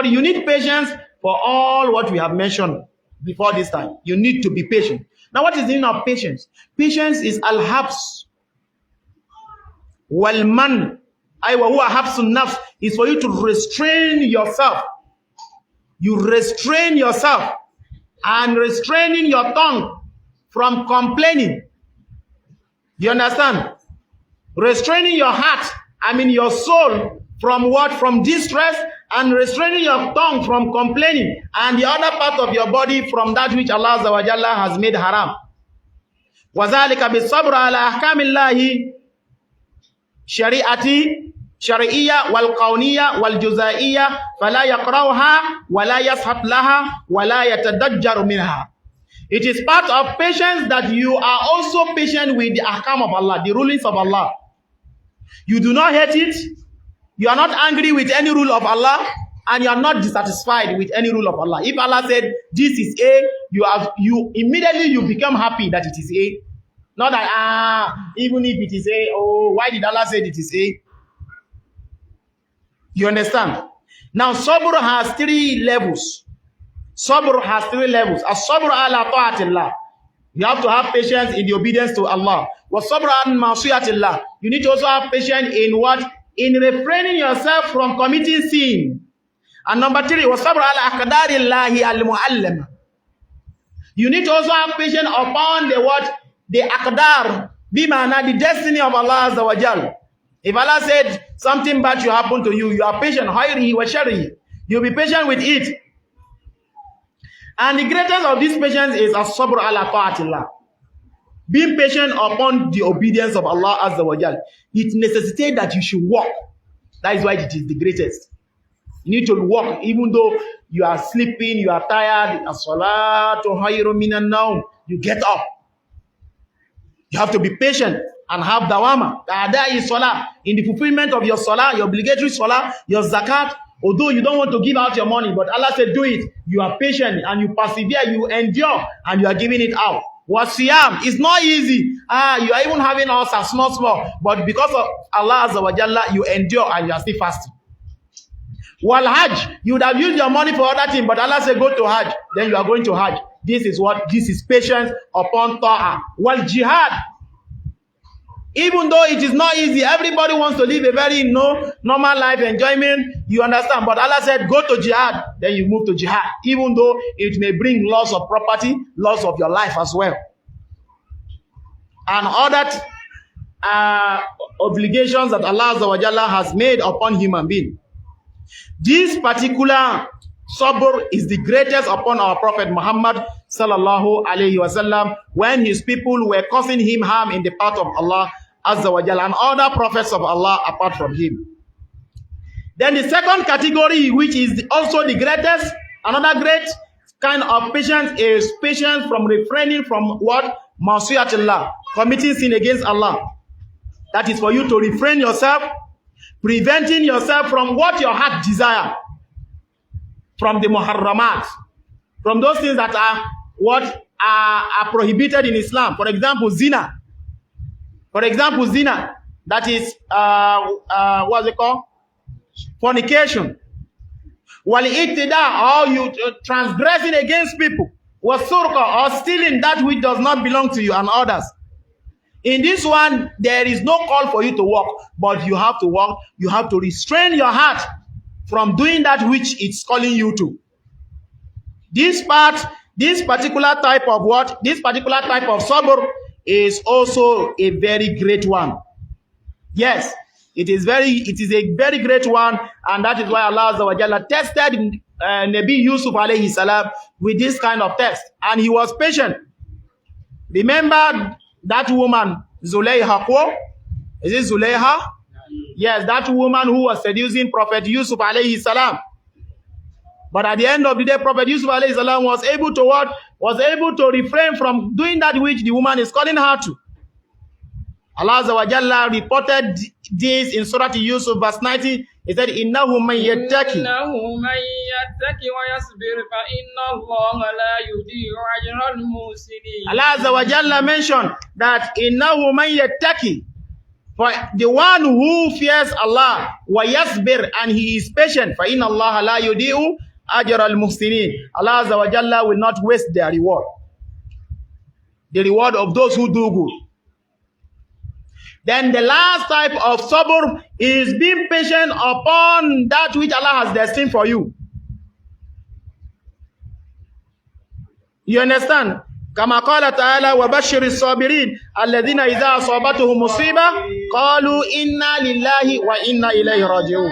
you need patience for all what we have mentioned before this time. You need to be patient. Now what is the meaning of patience? Patience is al-habs. Wal-man. Aywa huwa habsun nafs. Is for you to restrain yourself. You restrain yourself. And restraining your tongue from complaining. You understand? Restraining your heart, your soul, from what? From distress, and restraining your tongue from complaining, and the other part of your body from that which Allah Azza wa Jalla has made haram. وَذَلِكَ بِالصَّبْرِ عَلَى أَحْكَامِ اللَّهِ شَرِعِيَّةِ وَالْقَوْنِيَّةِ وَالْجُزَائِيَّةِ فَلَا يَقْرَوْهَا وَلَا يَسْحَبْ لَهَا وَلَا يَتَدَجَّرُ مِنْهَا. It is part of patience that you are also patient with the ahkam of Allah, the rulings of Allah. You do not hate it. You are not angry with any rule of Allah, and you are not dissatisfied with any rule of Allah. If Allah said this is A, you immediately become happy that it is A. Not that even if it is A, oh, why did Allah say it is A? You understand? Now sabr has 3 levels. Sabr has 3 levels. As-sabr ala ta'atillah. You have to have patience in the obedience to Allah. Was-sabr an ma'siyatillah. You need to also have patience in what? In refraining yourself from committing sin. And number 3, was-sabr ala aqdarillahi al-mu'allama. You need to also have patience upon the what? The aqdar. Bimana, the destiny of Allah Azza wa Jal. If Allah said something bad should happen to you, you are patient. Hayrihi wa sharrihi. You'll be patient with it. And the greatest of this patience is as-sabr ala ta'atillah. Being patient upon the obedience of Allah Azza wa Jal. It necessitates that you should walk. That is why it is the greatest. You need to walk even though you are sleeping, you are tired. As-salatu khayrun minan nawm. You get up. You have to be patient and have dawama. That is salah. In the fulfillment of your salah, your obligatory salah, your zakat, although you don't want to give out your money, but Allah said do it. You are patient and you persevere, you endure, and you are giving it out. Wasiyam is not easy. You are even having also small, but because of Allah Azza wa Jalla, you endure and you are still fasting. Wal Hajj, you would have used your money for other things, but Allah said go to Hajj. Then you are going to Hajj. This is what? This is patience upon ta'ah. Wal Jihad. Even though it is not easy, everybody wants to live a very normal life, enjoyment, you understand. But Allah said, go to jihad, then you move to jihad. Even though it may bring loss of property, loss of your life as well. And other obligations that Allah Azza wa Jalla has made upon human being. This particular sabr is the greatest upon our Prophet Muhammad sallallahu alayhi wasallam when his people were causing him harm in the path of Allah Azza wa Jalla and other prophets of Allah apart from him. Then the second category, which is also the greatest, another great kind of patience is patience from refraining from what? Ma'siyatullah, committing sin against Allah. That is for you to refrain yourself, preventing yourself from what your heart desire, from the muharramat, from those things that are what are prohibited in Islam. For example, zina. For example, zina. That is what's it called? Fornication. Wal-ittida, or you transgressing against people. Was-surqa, or stealing that which does not belong to you and others. In this one, there is no call for you to walk, but you have to walk. You have to restrain your heart from doing that which it's calling you to. This particular type of what? This particular type of sabr is also a very great one. Yes, it is a very great one, and that is why Allah Azza wa Jalla tested Nabi Yusuf alayhi salam with this kind of test, and he was patient. Remember that woman, Zulayha? Is it Zulayha? Yes, that woman who was seducing Prophet Yusuf alayhi salam. But at the end of the day, Prophet Yusuf alayhi salam was able to what? Was able to refrain from doing that which the woman is calling her to. Allah Azza wa Jalla reported this in Suratul Yusuf verse 90. He said, Innahu man yattaki. Innahu man yattaki wa yasbir fa inna Allah la yudi'u ajral muhsinin. Allah Azza wa Jalla mentioned that Innahu man yattaki, for the one who fears Allah, wa yasbir, and he is patient, fa inna Allah la yudi'u ajral muhsinin. Allah Azza wa Jalla will not waste their reward. The reward of those who do good. Then the last type of sabr is being patient upon that which Allah has destined for you. You understand? كما قال تعالى وبشر الصابرين الذين إذا أصابتهم مصيبة قالوا إنا لله وإنا إليه راجعون.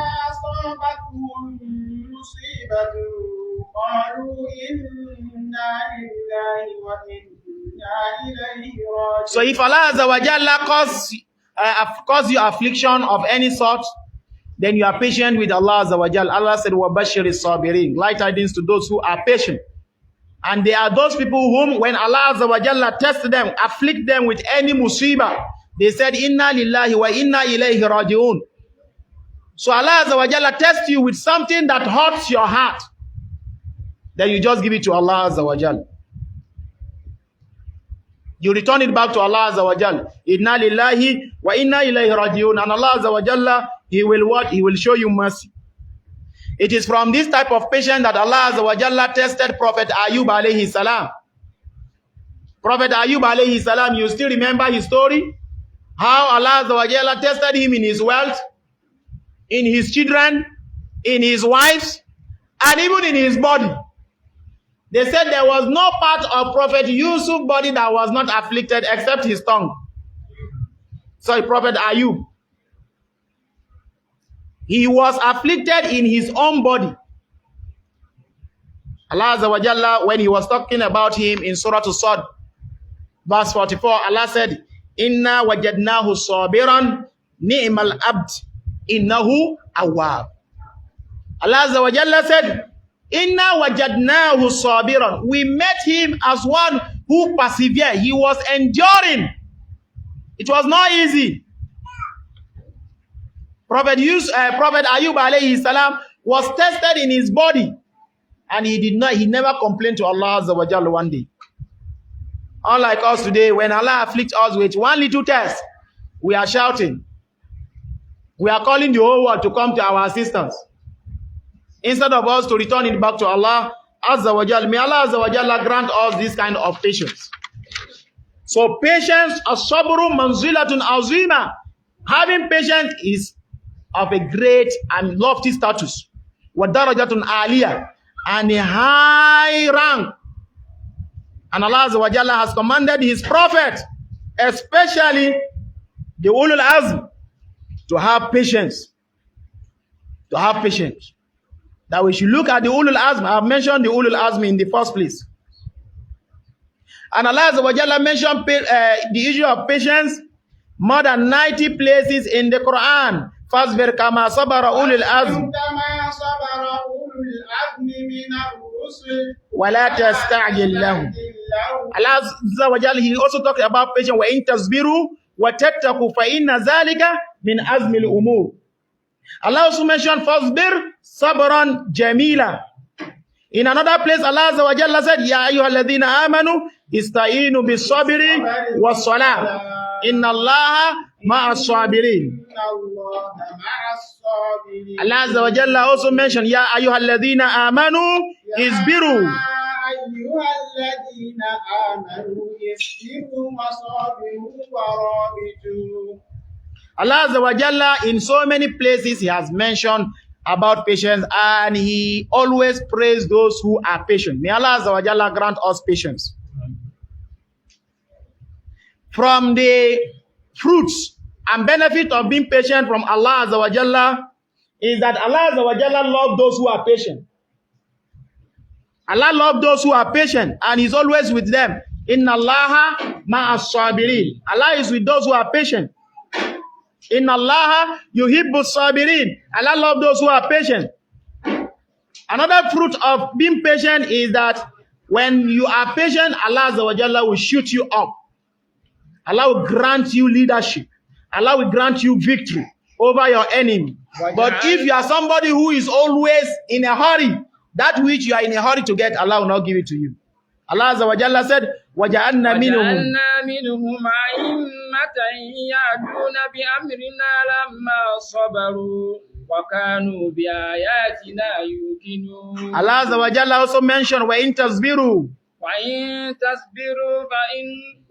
So if Allah Azza wa Jalla cause you affliction of any sort, then you are patient with Allah Azza wa Jalla. Allah said, وَبَشِّرِ الصَّابِرِينَ, light tidings to those who are patient. And they are those people whom, when Allah Azza wa Jalla tests them, afflict them with any musibah, they said, Inna lillahi wa inna ilayhi raji'un. So Allah Azza wa Jalla tests you with something that hurts your heart. Then you just give it to Allah Azza wa Jalla. You return it back to Allah Azza wa Jalla. Inna lillahi wa inna ilayhi raji'un. And Allah Azza wa Jalla, He will what? He will show you mercy. It is from this type of patience that Allah Azza wa Jalla tested Prophet Ayub alayhi salam. Prophet Ayub alayhi salam, you still remember his story? How Allah Azza wa Jalla tested him in his wealth, in his children, in his wives, and even in his body. They said there was no part of Prophet Yusuf's body that was not afflicted except his tongue. Sorry, Prophet Ayub. He was afflicted in his own body. Allah Azza wa Jalla, when he was talking about him in Suratul, verse 44, Allah said, Inna wajadnahu sabiran ni'mal abd innahu awwab. Allah Azza wa Jalla said, Inna wajadnahu sabiran. We met him as one who persevered. He was enduring. It was not easy. Prophet Ayub alayhi salam was tested in his body, and he never complained to Allah Azza wa Jalla one day. Unlike us today, when Allah afflicts us with one little test, we are shouting. We are calling the whole world to come to our assistance. Instead of us to return it back to Allah Azza wa Jalla. May Allah Azza wa Jalla grant us this kind of patience. So patience, as-sabru manzilatun azima. Having patience is of a great and lofty status. Wa darajatun aliyah, and a high rank. And Allah Azza wa Jalla has commanded his prophet, especially the ulul azm, to have patience. To have patience. That we should look at the ulul azm. I have mentioned the ulul azm in the first place. And Allah Azza wa Jalla mentioned the issue of patience more than 90 places in the Quran. Fasbir kama sabara ulul azm. وَلَا تَسْتَعْجِلْ لَهُمْ. Allah Azza wa Jalla, he also talked about patience. وَإِن تَصْبِرُوا وَتَتَّقُوا فَإِنَّ ذَلِكَ مِنْ عَزْمِ الْأُمُورِ. Allah also mentioned فَاصْبِرْ صَبْرًا جَمِيلًا. In another place, Allah Azza wa Jalla said, يَا أَيُّهَا الَّذِينَ آمَنُوا اسْتَعِينُوا بِالصَّبْرِ وَالصَّلَاةِ إِنَّ اللَّهَ مَعَ الصَّابِرِينَ. Allah Azza wa Jalla also mentioned, Ya ayyuhalladhina amanu isbiru. Allah Azza wa Jalla, in so many places, he has mentioned about patience, and he always praised those who are patient. May Allah Azza wa Jalla grant us patience. From the fruits and benefit of being patient from Allah Azza wa Jalla is that Allah Azza wa Jalla loves those who are patient. Allah loves those who are patient, and he's always with them. Inna Allaha ma'as sabirin. Allah is with those who are patient. Inna Allaha yuhibbu sabirin. Allah loves those who are patient. Another fruit of being patient is that when you are patient, Allah Azza wa Jalla will shoot you up. Allah will grant you leadership. Allah will grant you victory over your enemy. But if you are somebody who is always in a hurry, that which you are in a hurry to get, Allah will not give it to you. Allah Azza wa Jalla said, وَجَعَلْنَا مِنْهُمْ أَئِمَّةً يَهْدُونَ بِأَمْرِنَا لَمَّا صَبَرُوا وَكَانُوا بِآيَاتِنَا يُوقِنُونَ. Allah Azza wa Jalla also mentioned, وَإِن تَصْبِرُوا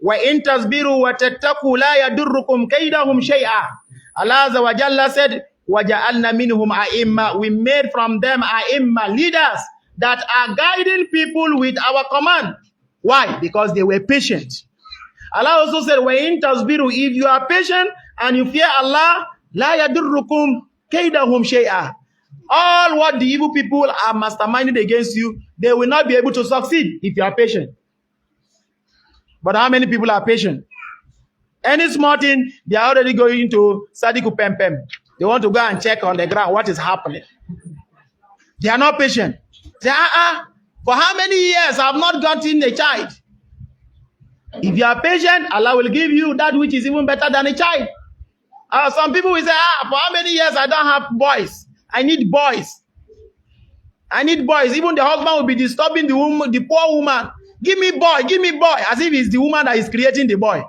وَإِن تَصْبِرُوا وَتَتَّقُوا لَا يَضُرُّكُمْ كَيْدُهُمْ شَيْئًا. Allah Azza wa Jalla said, وَجَعَلْنَا مِنْهُمْ أَئِمَّةً. We made from them أئمة, leaders that are guiding people with our command. Why? Because they were patient. Allah also said, وَإِن تَصْبِرُوا. If you are patient and you fear Allah, لَا يَضُرُّكُمْ كَيْدُهُمْ شَيْئًا. All what the evil people are masterminding against you, they will not be able to succeed if you are patient. But how many people are patient? Any small thing, they are already going to Sadiku Pempem. They want to go and check on the ground what is happening. They are not patient. Say, for how many years I have not gotten a child? If you are patient, Allah will give you that which is even better than a child. Some people will say, for how many years I don't have boys? I need boys. I need boys. Even the husband will be disturbing the woman, the poor woman. Give me boy, as if it's the woman that is creating the boy.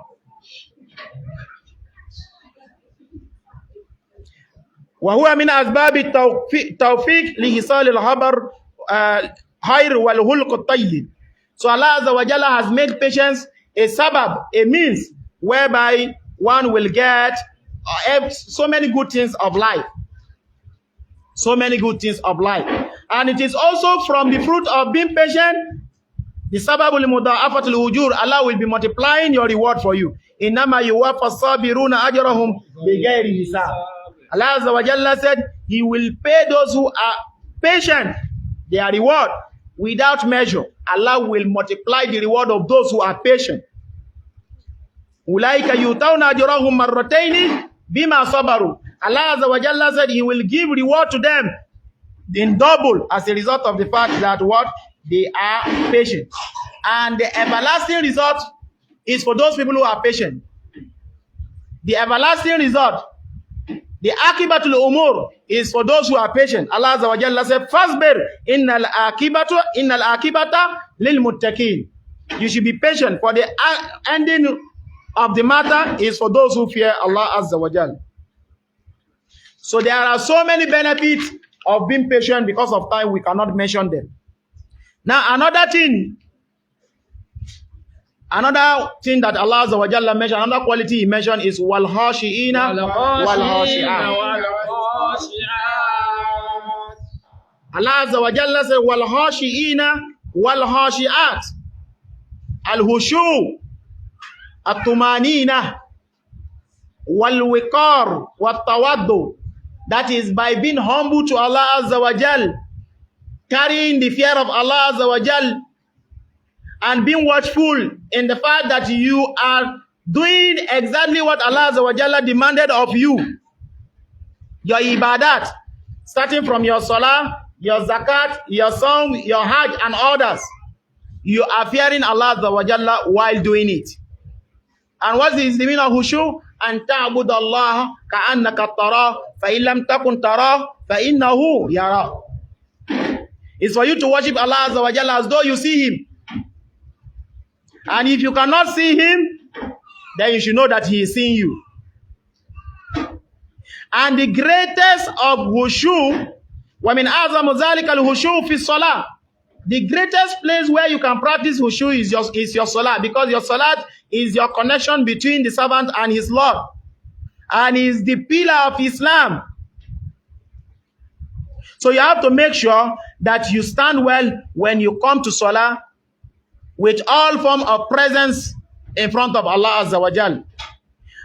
وهو من أسباب التوفيق لحصال الخبر خير والخلق الطيب. So Allah Azza wa Jalla has made patience a sabab, a means whereby one will get so many good things of life. So many good things of life. And it is also from the fruit of being patient, the sababul mudha'afatul ujur, Allah will be multiplying your reward for you. Innama yuwaffa sabiruna ajrahum bighairi hisab. Allah Azza wa Jalla said, He will pay those who are patient their reward without measure. Allah will multiply the reward of those who are patient. Ulaika yutawna ajrahum marrataini bima sabaru. Allah Azza wa Jalla said He will give reward to them in double as a result of the fact that what? They are patient. And the everlasting result is for those people who are patient. The everlasting result, the akibatul umur, is for those who are patient. Allah Azza wa Jalla said, Fasbir innal akibata lil muttaqin. You should be patient, for the ending of the matter is for those who fear Allah Azza wa Jalla. So there are so many benefits of being patient. Because of time, we cannot mention them. Now, another thing Another thing that Allah Azza wa Jalla mentioned, another quality he mentioned is wal khashi'ina wal khashi'at. Allah Azza wa Jalla said wal khashi'ina wal khashi'at. Al hushu, at tumanina, wal wiqar, wat tawaddu. That is by being humble to Allah Azza wa Jalla, carrying the fear of Allah Azza wa Jalla, and being watchful in the fact that you are doing exactly what Allah Azza wa Jalla demanded of you. Your ibadat, starting from your salah, your zakat, your song, your hajj, and others. You are fearing Allah Azza wa Jalla while doing it. And what is the meaning of hushu? أن تعبد الله كأنك تراه فإن لم تكن تراه فإنه يراك. It's for you to worship Allah Azza wa Jalla as though you see Him. And if you cannot see Him, then you should know that He is seeing you. And the greatest of hushu, وَمِنْ أَعْظَمُ ذَلِكَ الْهُشُوءُ فِي الصَّلَاةِ. The greatest place where you can practice hushu is your salah, because your salah is your connection between the servant and his Lord, and is the pillar of Islam. So you have to make sure that you stand well when you come to salah with all form of presence in front of Allah Azza wa Jal.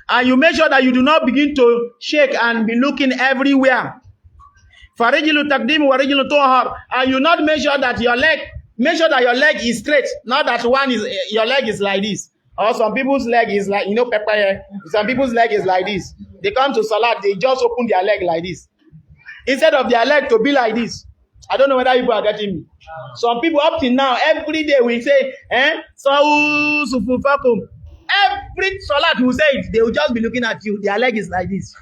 And you make sure that you do not begin to shake and be looking everywhere. Farijilu takdim wa rijilu tohar. And you not make sure that your leg is straight, not that your leg is like this. Or some people's leg is like, pepper. Some people's leg is like this. They come to salat, they just open their leg like this, instead of their leg to be like this. I don't know whether people are getting me. Some people up till now, every day we say, Sawu sufufakum. Every salat we say it, they will just be looking at you. Their leg is like this.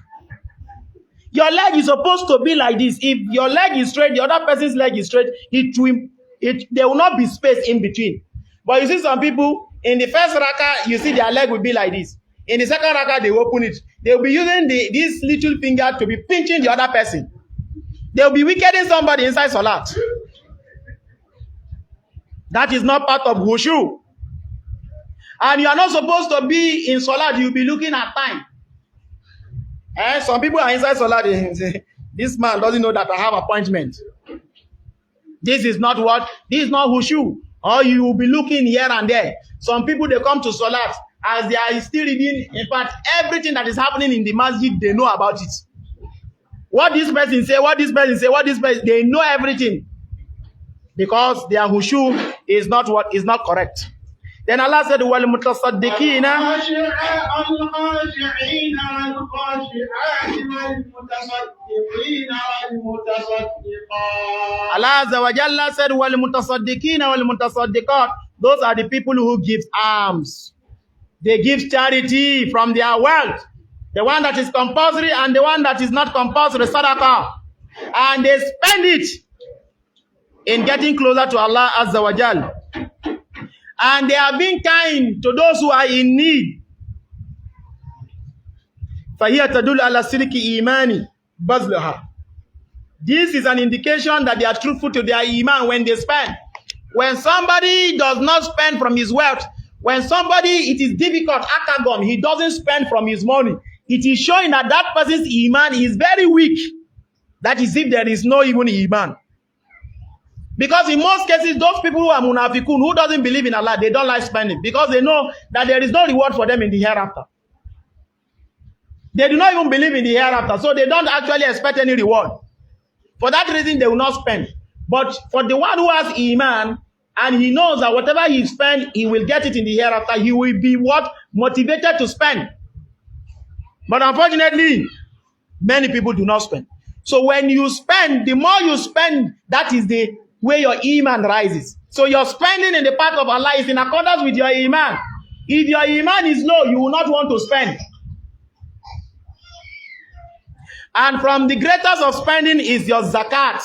Your leg is supposed to be like this. If your leg is straight, the other person's leg is straight, there will not be space in between. But you see some people, in the first rakah, you see their leg will be like this. In the second rakah, they open it. They will be using this little finger to be pinching the other person. They will be wickeding somebody inside salat. That is not part of hushu. And you are not supposed to be in salat. You will be looking at time. Some people are inside salat. They say, this man doesn't know that I have appointment. This is not hushu. Or you will be looking here and there. Some people, they come to salat as they are still reading. In fact, everything that is happening in the masjid, they know about it. What this person say, they know everything. Because their hushu is not correct. Then Allah said, wal mutasaddiqina. Allah Azza wa Jalla said, wal mutasaddiqina wal mutasaddiqat. Those are the people who give alms. They give charity from their wealth. The one that is compulsory and the one that is not compulsory, sadaqah. And they spend it in getting closer to Allah Azza wa Jalla. And they are being kind to those who are in need. فَهِيَ تَدُلُّ عَلَى صِدْقِ إِيمَانِ بَذْلِهَا. This is an indication that they are truthful to their iman when they spend. When somebody does not spend from his wealth, when somebody, it is difficult, akagon, he doesn't spend from his money, it is showing that that person's iman is very weak. That is if there is no even iman. Because in most cases, those people who are munafiqun, who doesn't believe in Allah, they don't like spending because they know that there is no reward for them in the hereafter. They do not even believe in the hereafter, so they don't actually expect any reward. For that reason, they will not spend. But for the one who has iman, and he knows that whatever he spends, he will get it in the hereafter, he will be motivated to spend. But unfortunately, many people do not spend. So when you spend, the more you spend, that is the where your iman rises. So your spending in the path of Allah is in accordance with your iman. If your iman is low, you will not want to spend. And from the greatest of spending is your zakat.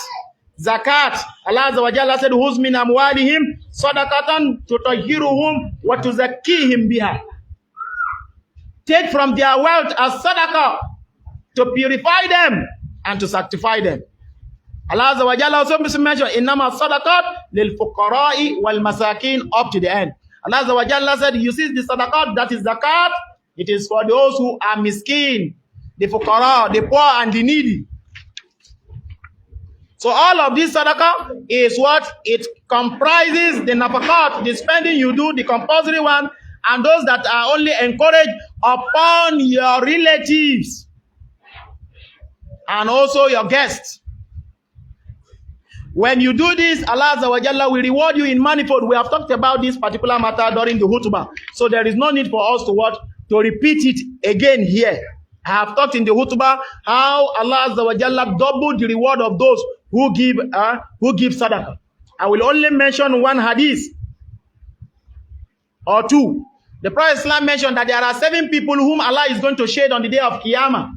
Zakat. Allah Azza wa Jalla said, "Huz min amwalihim sadaqatan tutahhiruhum wa tuzakkihim biha." Take from their wealth as sadaqah to purify them and to sanctify them. Allah Azza wa Jalla also mentioned innama sadaqat lil fuqara'i wal masakin up to the end. Allah Azza wa Jalla said, you see the sadaqat, that is zakat, it is for those who are miskin, the fuqara, the poor and the needy. So all of this sadaqah is what? It comprises the nafakat, the spending you do, the compulsory one, and those that are only encouraged upon your relatives and also your guests. When you do this, Allah Azza wa Jalla will reward you in manifold. We have talked about this particular matter during the khutbah. So there is no need for us to what? To repeat it again here. I have talked in the khutbah how Allah Azza wa Jalla doubled the reward of those who give sadaqah. I will only mention one hadith or two. The Prophet Islam mentioned that there are 7 people whom Allah is going to shade on the day of Qiyamah.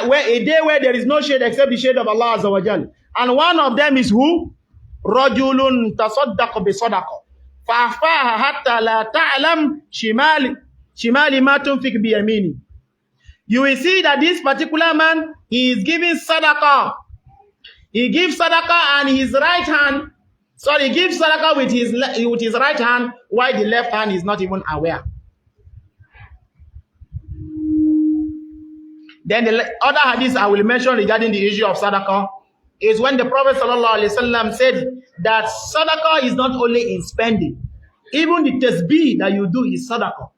Where a day where there is no shade except the shade of Allah Azza wa Jalla. And one of them is who? Rajulun tasaddaqa bi sadaqa. Fa'afaha hatta la ta'lam shimali ma tunfik bi yamini. You will see that this particular man, he is giving sadaqah. He gives sadaqah and his right hand, he gives sadaqah with his right hand, while the left hand is not even aware. Then the other hadith I will mention regarding the issue of sadaqah is when the Prophet ﷺ said that sadaqah is not only in spending, even the tasbih that you do is sadaqah.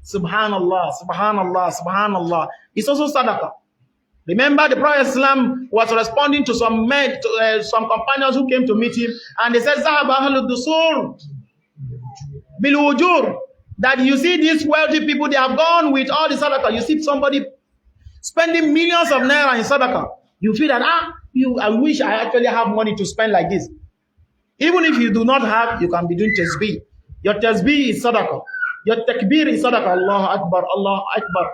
Subhanallah, subhanallah, subhanallah. It's also sadaqah. Remember, the Prophet ﷺ was responding to some men, some companions who came to meet him, and they said, "Zahaba ahlud dusur bil wujur." That you see these wealthy people, they have gone with all the sadaqah. You see somebody spending millions of naira in sadaqah. You feel that I wish I actually have money to spend like this. Even if you do not have, you can be doing tasbih. Your tasbih is sadaqah. Your takbir is sadaqah. Allah Akbar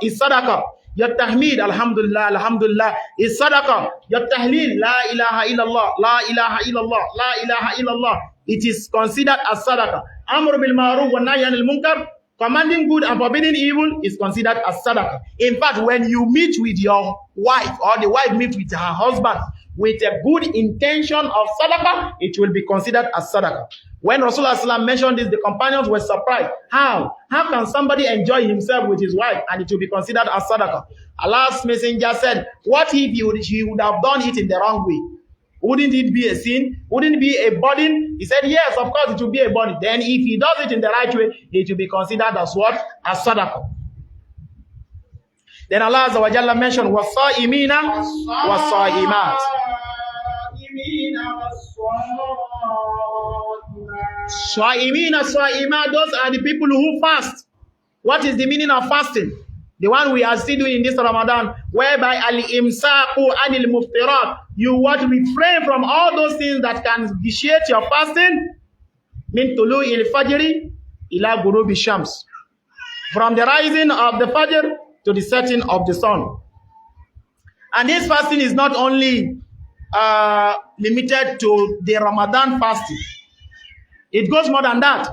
is sadaqah. Your tahmeed, alhamdulillah, alhamdulillah, is sadaqah. Your tahleel, la ilaha illallah, la ilaha illallah, la ilaha illallah. It is considered as sadaqah. Amr bil ma'ruf wa nahy anil munkar, commanding good and forbidding evil, is considered as sadaqah. In fact, when you meet with your wife, or the wife meets with her husband with a good intention of sadaqah, it will be considered as sadaqah. When Rasulullah ﷺ mentioned this, the companions were surprised. How can somebody enjoy himself with his wife and it will be considered as sadaqah? Allah's messenger said, what if he would have done it in the wrong way? Wouldn't it be a sin? Wouldn't it be a burden? He said, yes, of course it will be a burden. Then if he does it in the right way, it will be considered as what? As sadaqah. Then Allah Azza wa Jalla mentioned, وَالصَّائِمِينَ وَالصَّائِمَاتِ. Swa'imina, swa'ima, those are the people who fast. What is the meaning of fasting? The one we are still doing in this Ramadan, whereby al-imsaqu anil muftirat, you want to refrain from all those things that can vitiate your fasting. Min tulu'il fajri ila ghurubi shams, from the rising of the fajr to the setting of the sun. And this fasting is not only limited to the Ramadan fasting. It goes more than that.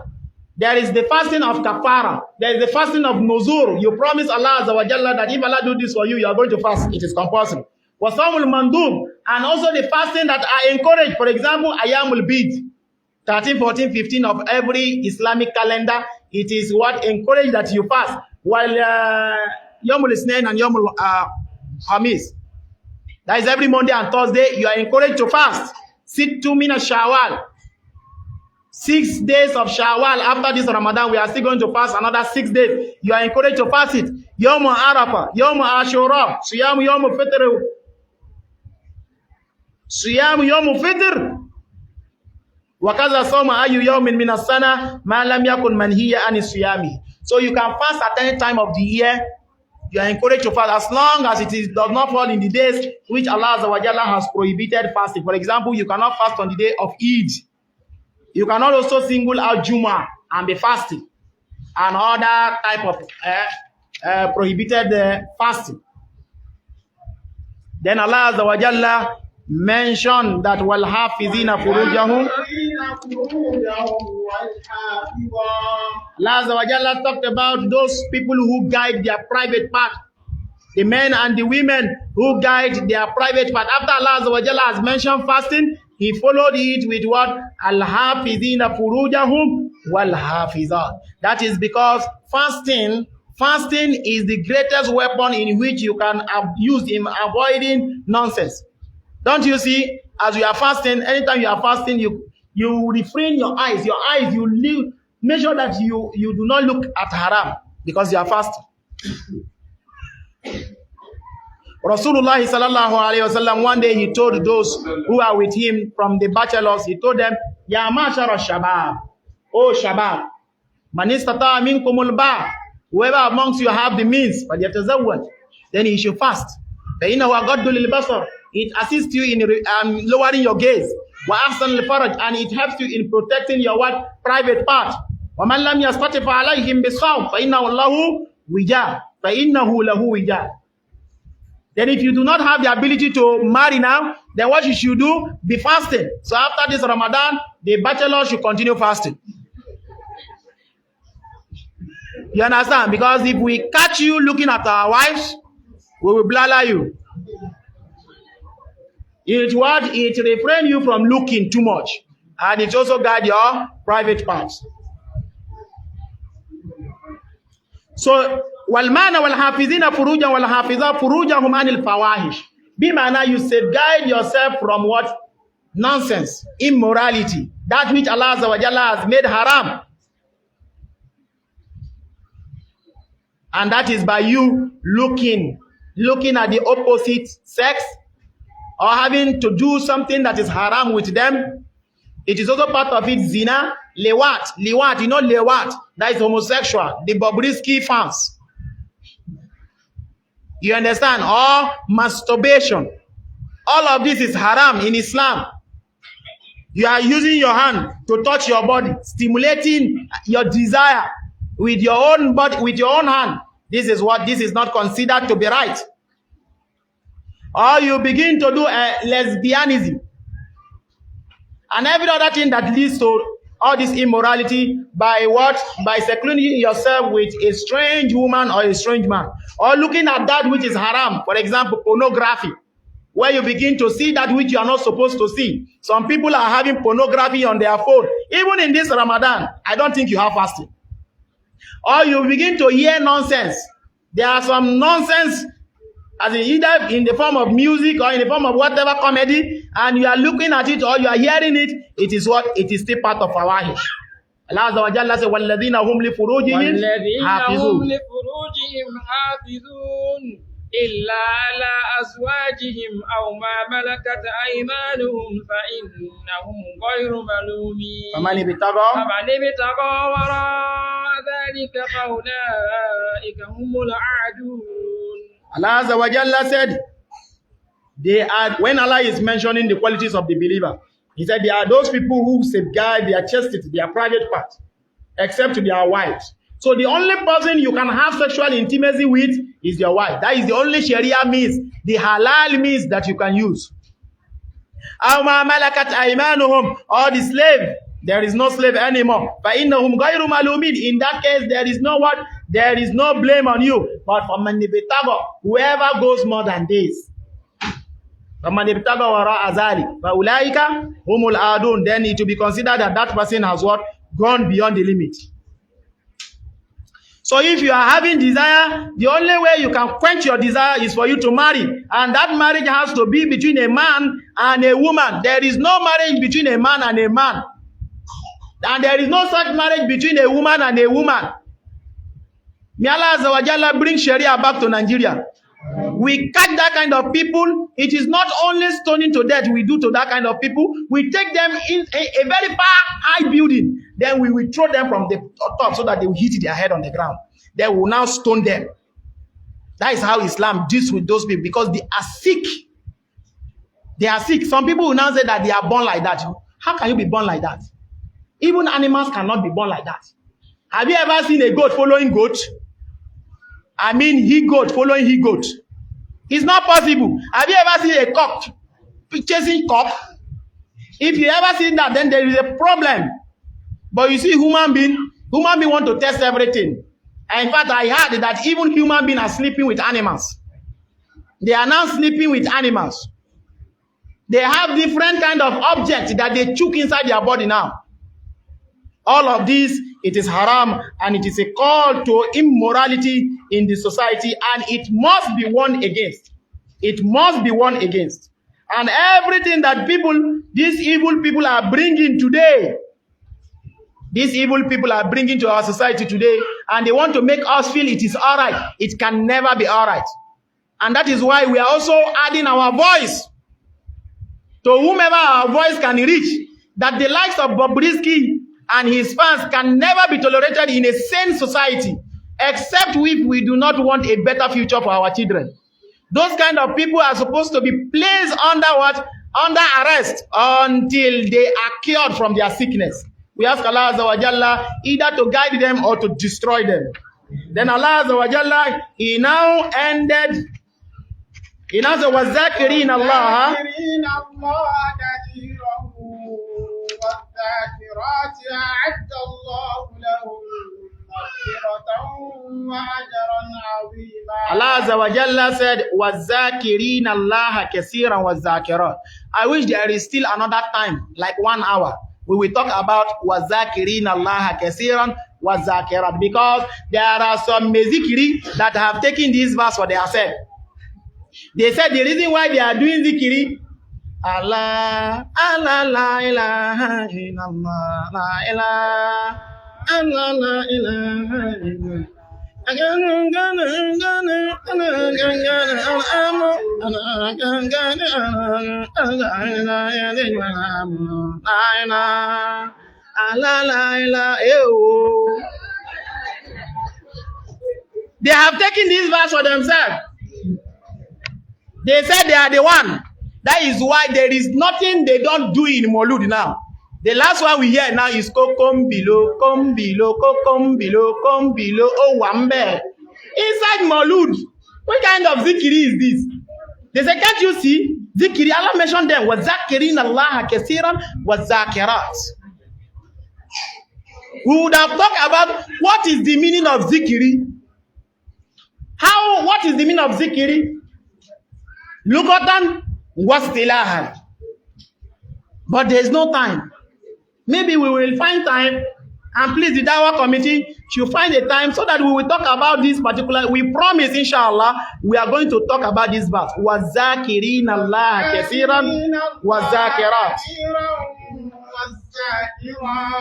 There is the fasting of kafara. There is the fasting of nuzur. You promise Allah Azza wa Jalla that if Allah do this for you, you are going to fast. It is compulsory. Wasamul mandub, and also the fasting that are encouraged. For example, ayamul bid, 13, 14, 15 of every Islamic calendar. It is what encouraged that you fast. While yomul isnain and yomul hamis, that is every Monday and Thursday, you are encouraged to fast. Sittu mina shawwal. 6 days of Shawwal. After this Ramadan, we are still going to fast another 6 days. You are encouraged to fast it. Yawm Arafah, Yawm Ashura, Siyam Yawm Fitr. Siyam Yawm Fitr. Wakaza Sawma Ayu Yawmin min as-sana ma lam yakun manhiya an siyami. So you can fast at any time of the year. You are encouraged to fast as long as it does not fall in the days which Allah Azza wa Jalla has prohibited fasting. For example, you cannot fast on the day of Eid. You cannot also single out Juma and be fasting and other type of prohibited fasting. Then Allah Azza wa Jalla mentioned that wal hafizina furujahum. Allah Azza wa Jalla talked about those people who guide their private part. The men and the women who guide their private part. After Allah Azza wa Jalla has mentioned fasting, he followed it with what? Al-hafizina furujahum wal-hafizat. That is because fasting is the greatest weapon in which you can use in avoiding nonsense. Don't you see? As you are fasting, anytime you are fasting, you refrain your eyes. Your eyes, make sure that you do not look at haram because you are fasting. Rasulullah sallallahu alayhi wasallam, one day he told those who are with him from the bachelors, he told them, Ya mashara shabab, oh shabab, man istata minkumul ba, whoever amongst you have the means, then he should fast. It assists you in lowering your gaze. And it helps you in protecting your what? Private part. Then if you do not have the ability to marry now, then what you should do? Be fasting. So after this Ramadan, the bachelor should continue fasting. You understand? Because if we catch you looking at our wives, we will blala you. It refrain you from looking too much. And it also guide your private parts. So, وَالْمَانَ وَالْحَافِظِينَ فُرُوجًا وَالْحَافِظَةَ فُرُوجَهُمْ عَنِ الْفَوَاحِشِ. Bimana, you safeguard yourself from what? Nonsense, immorality. That which Allah Azza wa Jalla has made haram. And that is by you looking at the opposite sex or having to do something that is haram with them. It is also part of it, zina, lewat, you know lewat, that is homosexual, the Bobrisky fans. You understand? Or masturbation. All of this is haram in Islam. You are using your hand to touch your body, stimulating your desire with your own body, with your own hand. This is not considered to be right. Or you begin to do lesbianism and every other thing that leads to all this immorality by what? By secluding yourself with a strange woman or a strange man, or looking at that which is haram. For example, pornography, where you begin to see that which you are not supposed to see. Some people are having pornography on their phone. Even in this Ramadan, I don't think you have fasting. Or you begin to hear nonsense. There are some nonsense, as in either in the form of music or in the form of whatever comedy, and you are looking at it or you are hearing it. It is what? It is still part of our wahish. Allah Azza wa Jalla says, وَالَّذِينَ هُمْ لِفُرُوجِهِمْ حَافِظُونَ إِلَّا عَلَى أَزْوَاجِهِمْ أَوْ مَا مَلَكَتْ أَيْمَانُهُمْ فَإِنَّهُمْ غَيْرُ مَلُومِينَ فَمَنِ ابْتَغَى وَرَاءَ ذَلِكَ فَأُولَئِكَ هُمُ الْعَادُونَ. Allah Azza wa Jalla said, when Allah is mentioning the qualities of the believer, he said, there are those people who safeguard their chastity, their private part, except to their wives. So the only person you can have sexual intimacy with is your wife. That is the only Sharia means, the halal means that you can use. Or the slave. There is no slave anymore. In that case, there is no what? There is no blame on you. But for whoever goes more than this, then it will be considered that that person has what? Gone beyond the limit. So if you are having desire, the only way you can quench your desire is for you to marry. And that marriage has to be between a man and a woman. There is no marriage between a man and a man. And there is no such marriage between a woman and a woman. May Allah Azza wa Jalla bring Sharia back to Nigeria. We catch that kind of people. It is not only stoning to death we do to that kind of people. We take them in a very far high building. Then we will throw them from the top so that they will hit their head on the ground. Then we will now stone them. That is how Islam deals with those people, because they are sick. They are sick. Some people will now say that they are born like that. How can you be born like that? Even animals cannot be born like that. Have you ever seen a goat following goat? I mean, he-goat following he-goat. It's not possible. Have you ever seen a cock chasing cock? If you ever seen that, then there is a problem. But you see, human being want to test everything. And in fact, I heard that even human beings are sleeping with animals. They are now sleeping with animals. They have different kind of objects that they choke inside their body now. All of this, it is haram, and it is a call to immorality in the society, and it must be warned against. It must be warned against. And everything that these evil people are bringing today, these evil people are bringing to our society today, and they want to make us feel it is all right. It can never be all right. And that is why we are also adding our voice to whomever our voice can reach, that the likes of Bobrisky and his fans can never be tolerated in a sane society, except if we do not want a better future for our children. Those kind of people are supposed to be placed under what? Under arrest until they are cured from their sickness. We ask Allah Azza wa Jalla either to guide them or to destroy them. Then Allah Azza wa Jalla, He now ended. He now said, وَالذَّاكِرِينَ اللَّهَ والذاكرات أعد الله لهم مغفرة وأجرا عظيما. Allah Azza wa Jalla said, وَالذَّاكِرِينَ اللَّهَ كَثِيرًا وَالذَّاكِرَاتِ. I wish there is still another time, like 1 hour, we will talk about وَالذَّاكِرِينَ اللَّهَ كَثِيرًا وَالذَّاكِرَاتِ, because there are some mezikiri that have taken this verse for themselves. They said the reason why they are doing zikiri, Allah, Allah, la ilaha illallah, la ilaha, Allah, la ilaha illallah. They have taken this verse for themselves. They said they are the one. That is why there is nothing they don't do in Molud now. The last one we hear now is come below, come below, come below, come below, oh Wambe. Inside Molud, what kind of zikiri is this? They say, can't you see? Zikiri, Allah mentioned them. وَذَكِرِينَ اللَّهَ كَثِيرًا وَالذَّاكِرَاتِ. We would have talked about what is the meaning of zikiri. What is the meaning of zikiri? Lugatan wastilahan. But there is no time. Maybe we will find time, and please the Dawah committee should find a time so that we will talk about this particular. We promise, inshallah, we are going to talk about this verse. وَالذَّاكِرِينَ اللَّهَ كَثِيرًا وَالذَّاكِرَاتِ.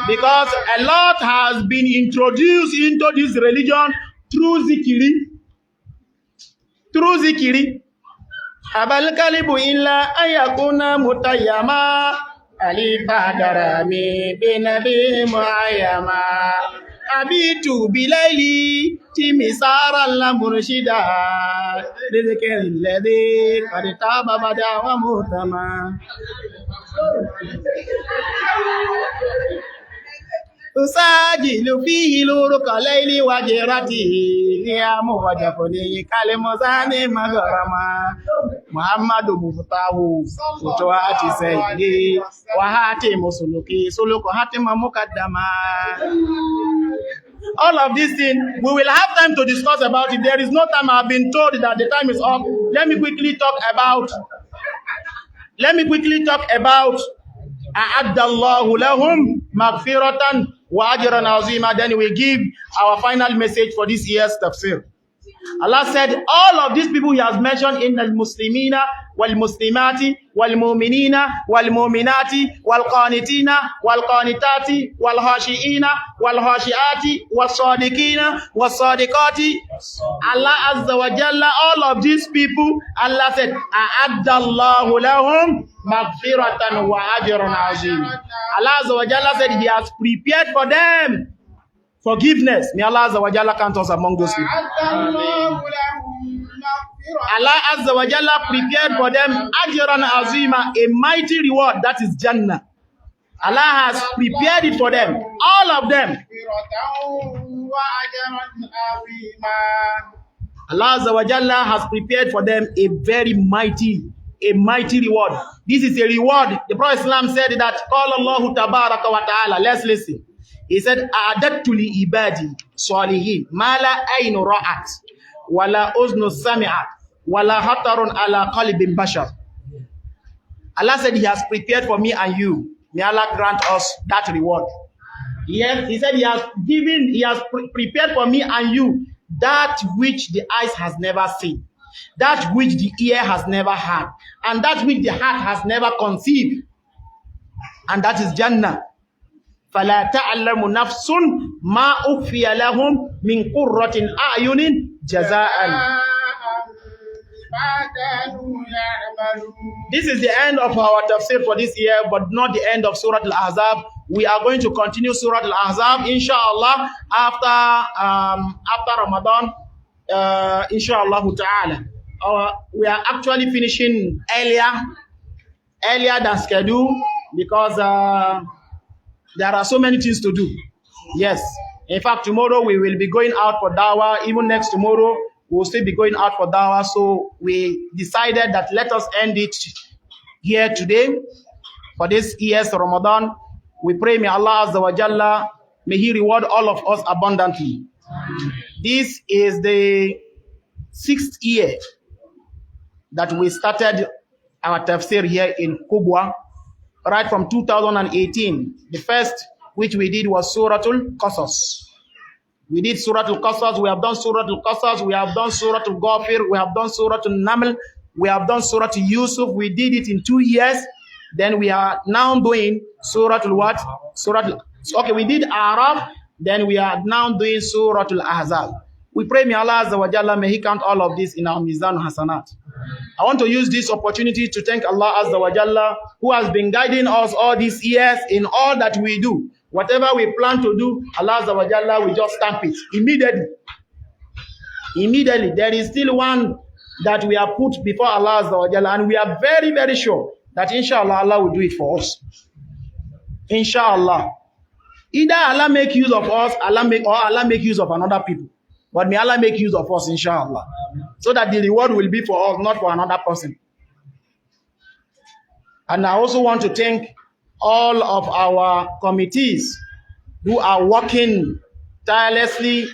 Because a lot has been introduced into this religion through zikiri. Through zikiri. Abal kalibu illa ayakuna mutayyama alifa darami binabi muayyama abitu bilaili timisara la murshida lidhikri alladhi qad taba bada wa mutama usajilu fihi luruka laili wajirati niyamu wajafuni kalimuzani magarama Muhammadu muftahu utoati sayyidi wa hati musuluki suluku hati mamukaddama. All of these things, we will have time to discuss about it. There is no time. I've been told that the time is up. Let me quickly talk about A'addallahu lahum maghfiratan wa ajran azima. Then we give our final message for this year's tafsir. Allah said, all of these people He has mentioned in al-Muslimina, wal-Muslimati, wal-Mu'minina, wal-Mu'minati, wal-Qanitina, wal-Qanitati, wal-Hashi'ina, wal-Hashi'ati, wal-Sadiqina, wal-Sadiqati. Allah Azza wa Jalla, all of these people, Allah said, A'addallahu lahum maghfiratan wa ajran azim. Allah Azza wa Jalla said He has prepared for them forgiveness. May Allah Azza wa Jalla count us among those people. Allah Azza wa Jalla prepared for them ajran azima, a mighty reward, that is Jannah. Allah has prepared it for them, all of them. Allah Azza wa Jalla has prepared for them a very mighty reward. This is a reward. The Prophet Islam said that, Qala Allahu tabaraka wa ta'ala. Let's listen. He said, A'adattu li ibadi salihin ma la aynu ra'at wa la uznu sami'at wa la hatarun ala qalbin bashar. Allah said He has prepared for me and you. May Allah grant us that reward. Yes, He said He has prepared for me and you that which the eyes has never seen, that which the ear has never heard, and that which the heart has never conceived. And that is Jannah. فَلَا تَعْلَمُ نَفْسٌ مَا أُخْفِيَ لَهُمْ مِنْ قُرَّةٍ أَعْيُنٍ جَزَاءً. This is the end of our tafsir for this year, but not the end of Suratul Ahzab. We are going to continue Suratul Ahzab, inshallah, after Ramadan, inshallah ta'ala. We are actually finishing earlier than scheduled because there are so many things to do. Yes. In fact, tomorrow we will be going out for dawah. Even next tomorrow, we will still be going out for dawah. So we decided that let us end it here today for this year's Ramadan. We pray, may Allah Azza wa Jalla, may He reward all of us abundantly. This is the 6th year that we started our tafsir here in Kubwa, right from 2018. The first which we did was Suratul Qasas. We did Suratul Qasas, we have done Suratul Qasas, we have done Suratul Ghafir, we have done Suratul Naml, we have done Suratul Yusuf. We did it in 2 years. Then we are now doing Suratul what? Okay, we did Araf, then we are now doing Suratul Ahzab. We pray, may Allah Azza wa Jalla, may He count all of this in our Mizan Hasanat. I want to use this opportunity to thank Allah Azza wa Jalla, who has been guiding us all these years in all that we do. Whatever we plan to do, Allah Azza wa Jalla will just stamp it immediately. Immediately. There is still one that we have put before Allah Azza wa Jalla, and we are very, very sure that inshallah Allah will do it for us. Inshallah. Either Allah make use of us, Allah make use of another people. But may Allah make use of us, inshallah. So that the reward will be for us, not for another person. And I also want to thank all of our committees who are working tirelessly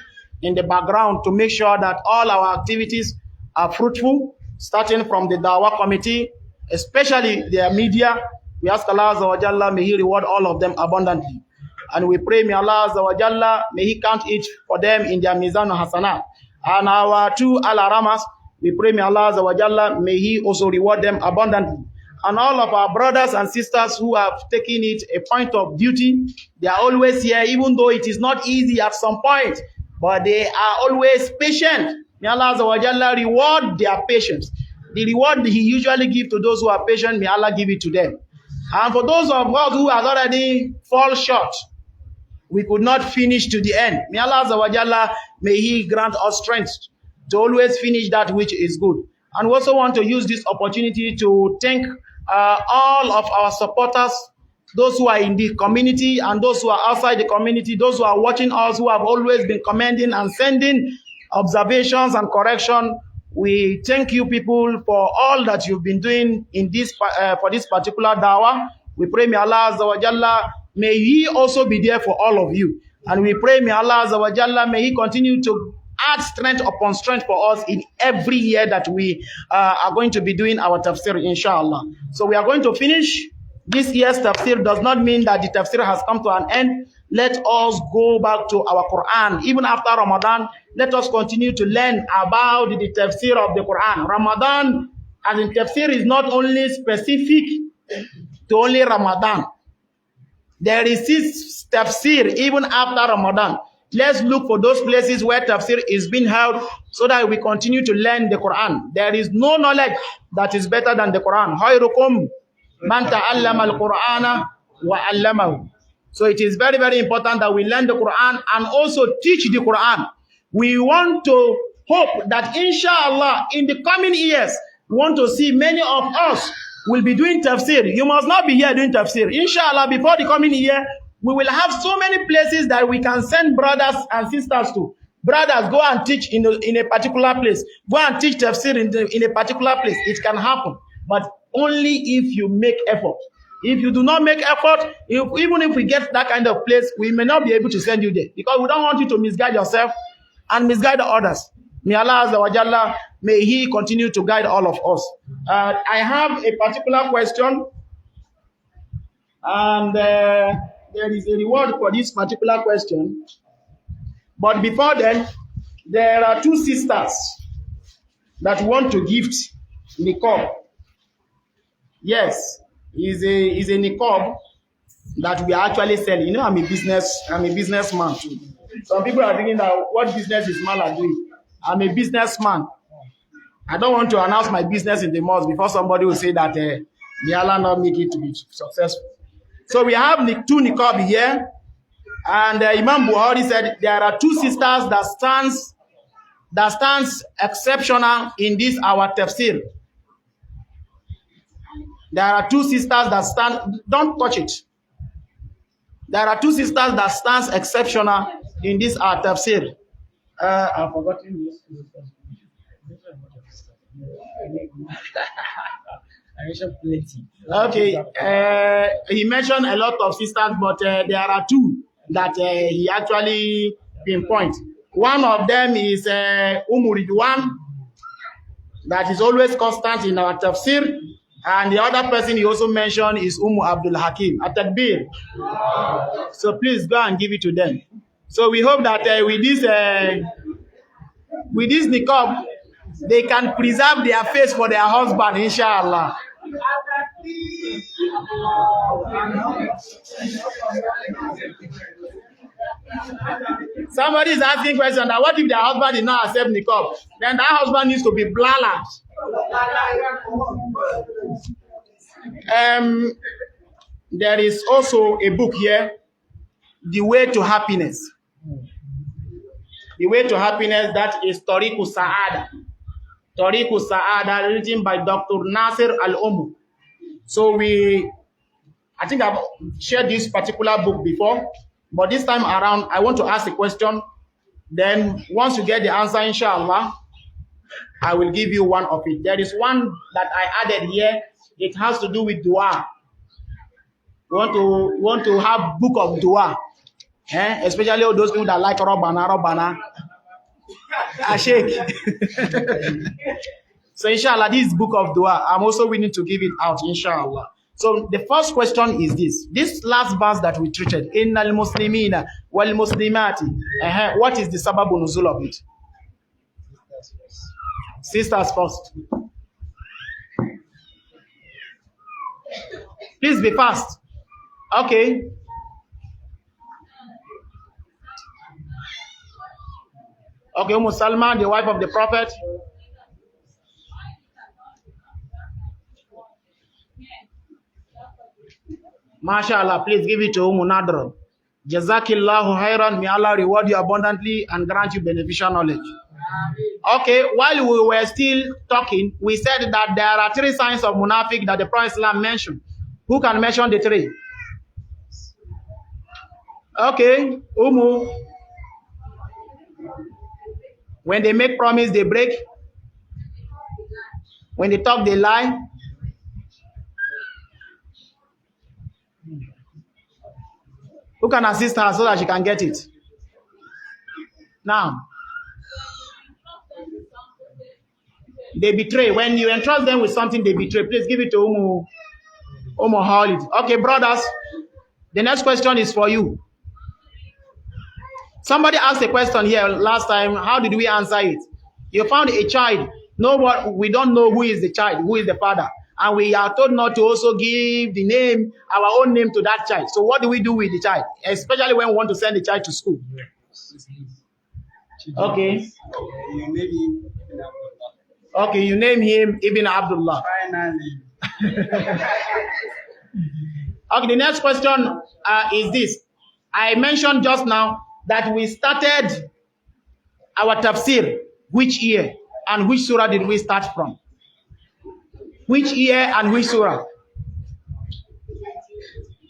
in the background to make sure that all our activities are fruitful, starting from the Dawah committee, especially their media. We ask Allah Azza wa Jalla, may He reward all of them abundantly. And we pray, may Allah Azza wa Jalla, may He count it for them in their Mizan Hasanat. And our two Al-Aramas, we pray, may Allah Azza wa Jalla, may He also reward them abundantly. And all of our brothers and sisters who have taken it a point of duty, they are always here, even though it is not easy at some point, but they are always patient. May Allah Azza wa Jalla reward their patience. The reward He usually gives to those who are patient, may Allah give it to them. And for those of us who have already fall short, we could not finish to the end. May Allah Azza wa Jalla, may He grant us strength to always finish that which is good. And we also want to use this opportunity to thank all of our supporters, those who are in the community and those who are outside the community, those who are watching us, who have always been commenting and sending observations and correction. We thank you people for all that you've been doing in this for this particular dawah. We pray, may Allah Azza wa Jalla, may He also be there for all of you. And we pray, may Allah Azza wa Jalla, may He continue to add strength upon strength for us in every year that we are going to be doing our tafsir, inshallah. So we are going to finish this year's tafsir. Does not mean that the tafsir has come to an end. Let us go back to our Quran. Even after Ramadan, let us continue to learn about the tafsir of the Quran. Ramadan, as in tafsir, is not only specific to only Ramadan. There is this tafsir even after Ramadan. Let's look for those places where tafsir is being held so that we continue to learn the Quran. There is no knowledge that is better than the Quran. خَيْرُكُمْ مَنْ تَعَلَّمَ الْقُرْآنَ وَعَلَّمَهُ. So it is very, very important that we learn the Quran and also teach the Quran. We want to hope that inshallah in the coming years, we want to see many of us will be doing tafsir. You must not be here doing tafsir. Inshallah, before the coming year, we will have so many places that we can send brothers and sisters to. Brothers, go and teach in a particular place. Go and teach tafsir in a particular place. It can happen, but only if you make effort. If you do not make effort, even if we get that kind of place, we may not be able to send you there because we don't want you to misguide yourself and misguide others. May Allah Azza wa Jalla, may He continue to guide all of us. I have a particular question, and there is a reward for this particular question. But before then, there are two sisters that want to gift niqab. Yes, is a niqab that we are actually selling. You know, I'm a businessman too. Some people are thinking that what business is man are doing. I'm a businessman. I don't want to announce my business in the mosque before somebody will say that may Allah not make it to be successful. So we have two niqab here, and Imam Buhari said there are two sisters that stands exceptional in this our tafsir. There are two sisters that stand. Don't touch it. There are two sisters that stands exceptional in this our tafsir. I've forgotten this. Okay, he mentioned a lot of sisters, but there are two that he actually pinpoint. One of them is Ridwan, that is always constant in our tafsir, and the other person he also mentioned is Abdul Hakim at Takbir. So please go and give it to them. So we hope that with this niqab, they can preserve their face for their husband, inshallah. Somebody is asking question that what if their husband did not accept niqab? Then that husband needs to be blalat. There is also a book here, The Way to Happiness. The Way to Happiness, that is Tariqu Sa'ada. Tariqu Sa'ada, written by Dr. Nasir Al-Umu. So I think I've shared this particular book before, but this time around, I want to ask a question. Then once you get the answer, inshallah, I will give you one of it. There is one that I added here. It has to do with dua. We want to have book of dua. Especially all those people that like Rabbana. Ashek. So inshallah, this book of dua, I'm also willing to give it out, inshallah. So the first question is this. This last verse that we treated, Innal Muslimina wal Muslimati. What is the sababu nuzul of it? Sisters first. Please be fast. Okay. Okay, Salma, the wife of the Prophet. MashaAllah, please give it to Nadra. Jazakillahu khairan. May Allah reward you abundantly and grant you beneficial knowledge. Okay, while we were still talking, we said that there are three signs of munafiq that the Prophet Islam mentioned. Who can mention the three? Okay, When they make promise, they break. When they talk, they lie. Who can assist her so that she can get it? Now, they betray. When you entrust them with something, they betray. Please give it to Umu Khalid. Okay, brothers. The next question is for you. Somebody asked a question here last time. How did we answer it? You found a child. We don't know who is the child, who is the father. And we are told not to also give the name, our own name to that child. So what do we do with the child? Especially when we want to send the child to school. Okay. Okay, you name him Ibn Abdullah. Okay, the next question is this. I mentioned just now that we started our tafsir. Which year and which surah did we start from? Which year and which surah?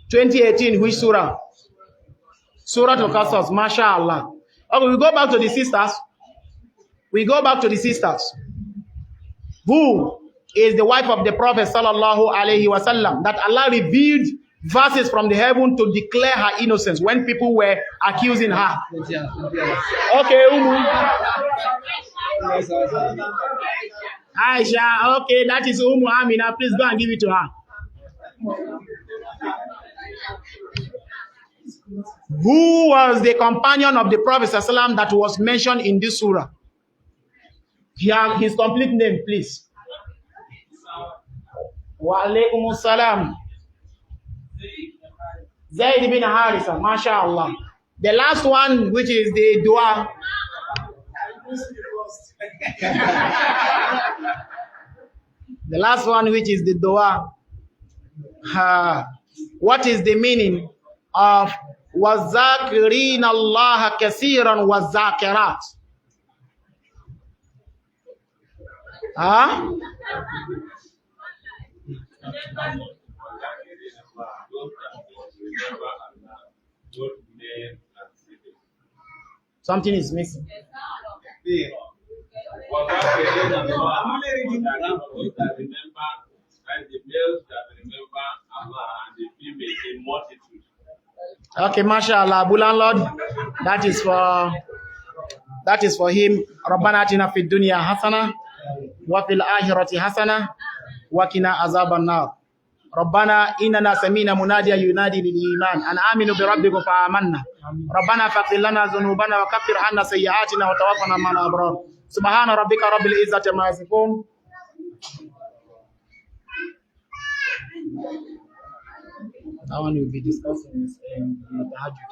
2018, which surah? Suratul Qasas, mashallah. Okay, we go back to the sisters. Who is the wife of the Prophet sallallahu alaihi wasallam that Allah revealed verses from the heaven to declare her innocence when people were accusing her? Okay, Aisha, okay, that is Amina. Please go and give it to her. Who was the companion of the Prophet ﷺ that was mentioned in this surah? His complete name, please. Wa alaikum salam. Zayd bin Harisa, mashallah. The last one, which is the dua. The last one, which is the dua. What is the meaning of وَالذَّاكِرِينَ اللَّهَ كَثِيرًا وَالذَّاكِرَاتِ? Something is missing. Okay, mashallah, Abu Landlord, that is for him. ربنا آتنا في الدنيا حسنة وفي الآخرة حسنة وقنا عذاب النار. ربنا إننا سمينا مناديا ينادي للإيمان أن آمنوا بربكم فآمنا. ربنا فاغفر لنا ذنوبنا وكفر عنا سيئاتنا وتوفنا مع الأبرار. سبحان ربك رب العزة عما يصفون. That one will be discussing in the Tahajjud.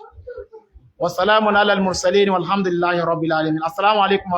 Wassalamu ala al-mursaleen walhamdulillahi rabbil alamin. Assalamu alaikum.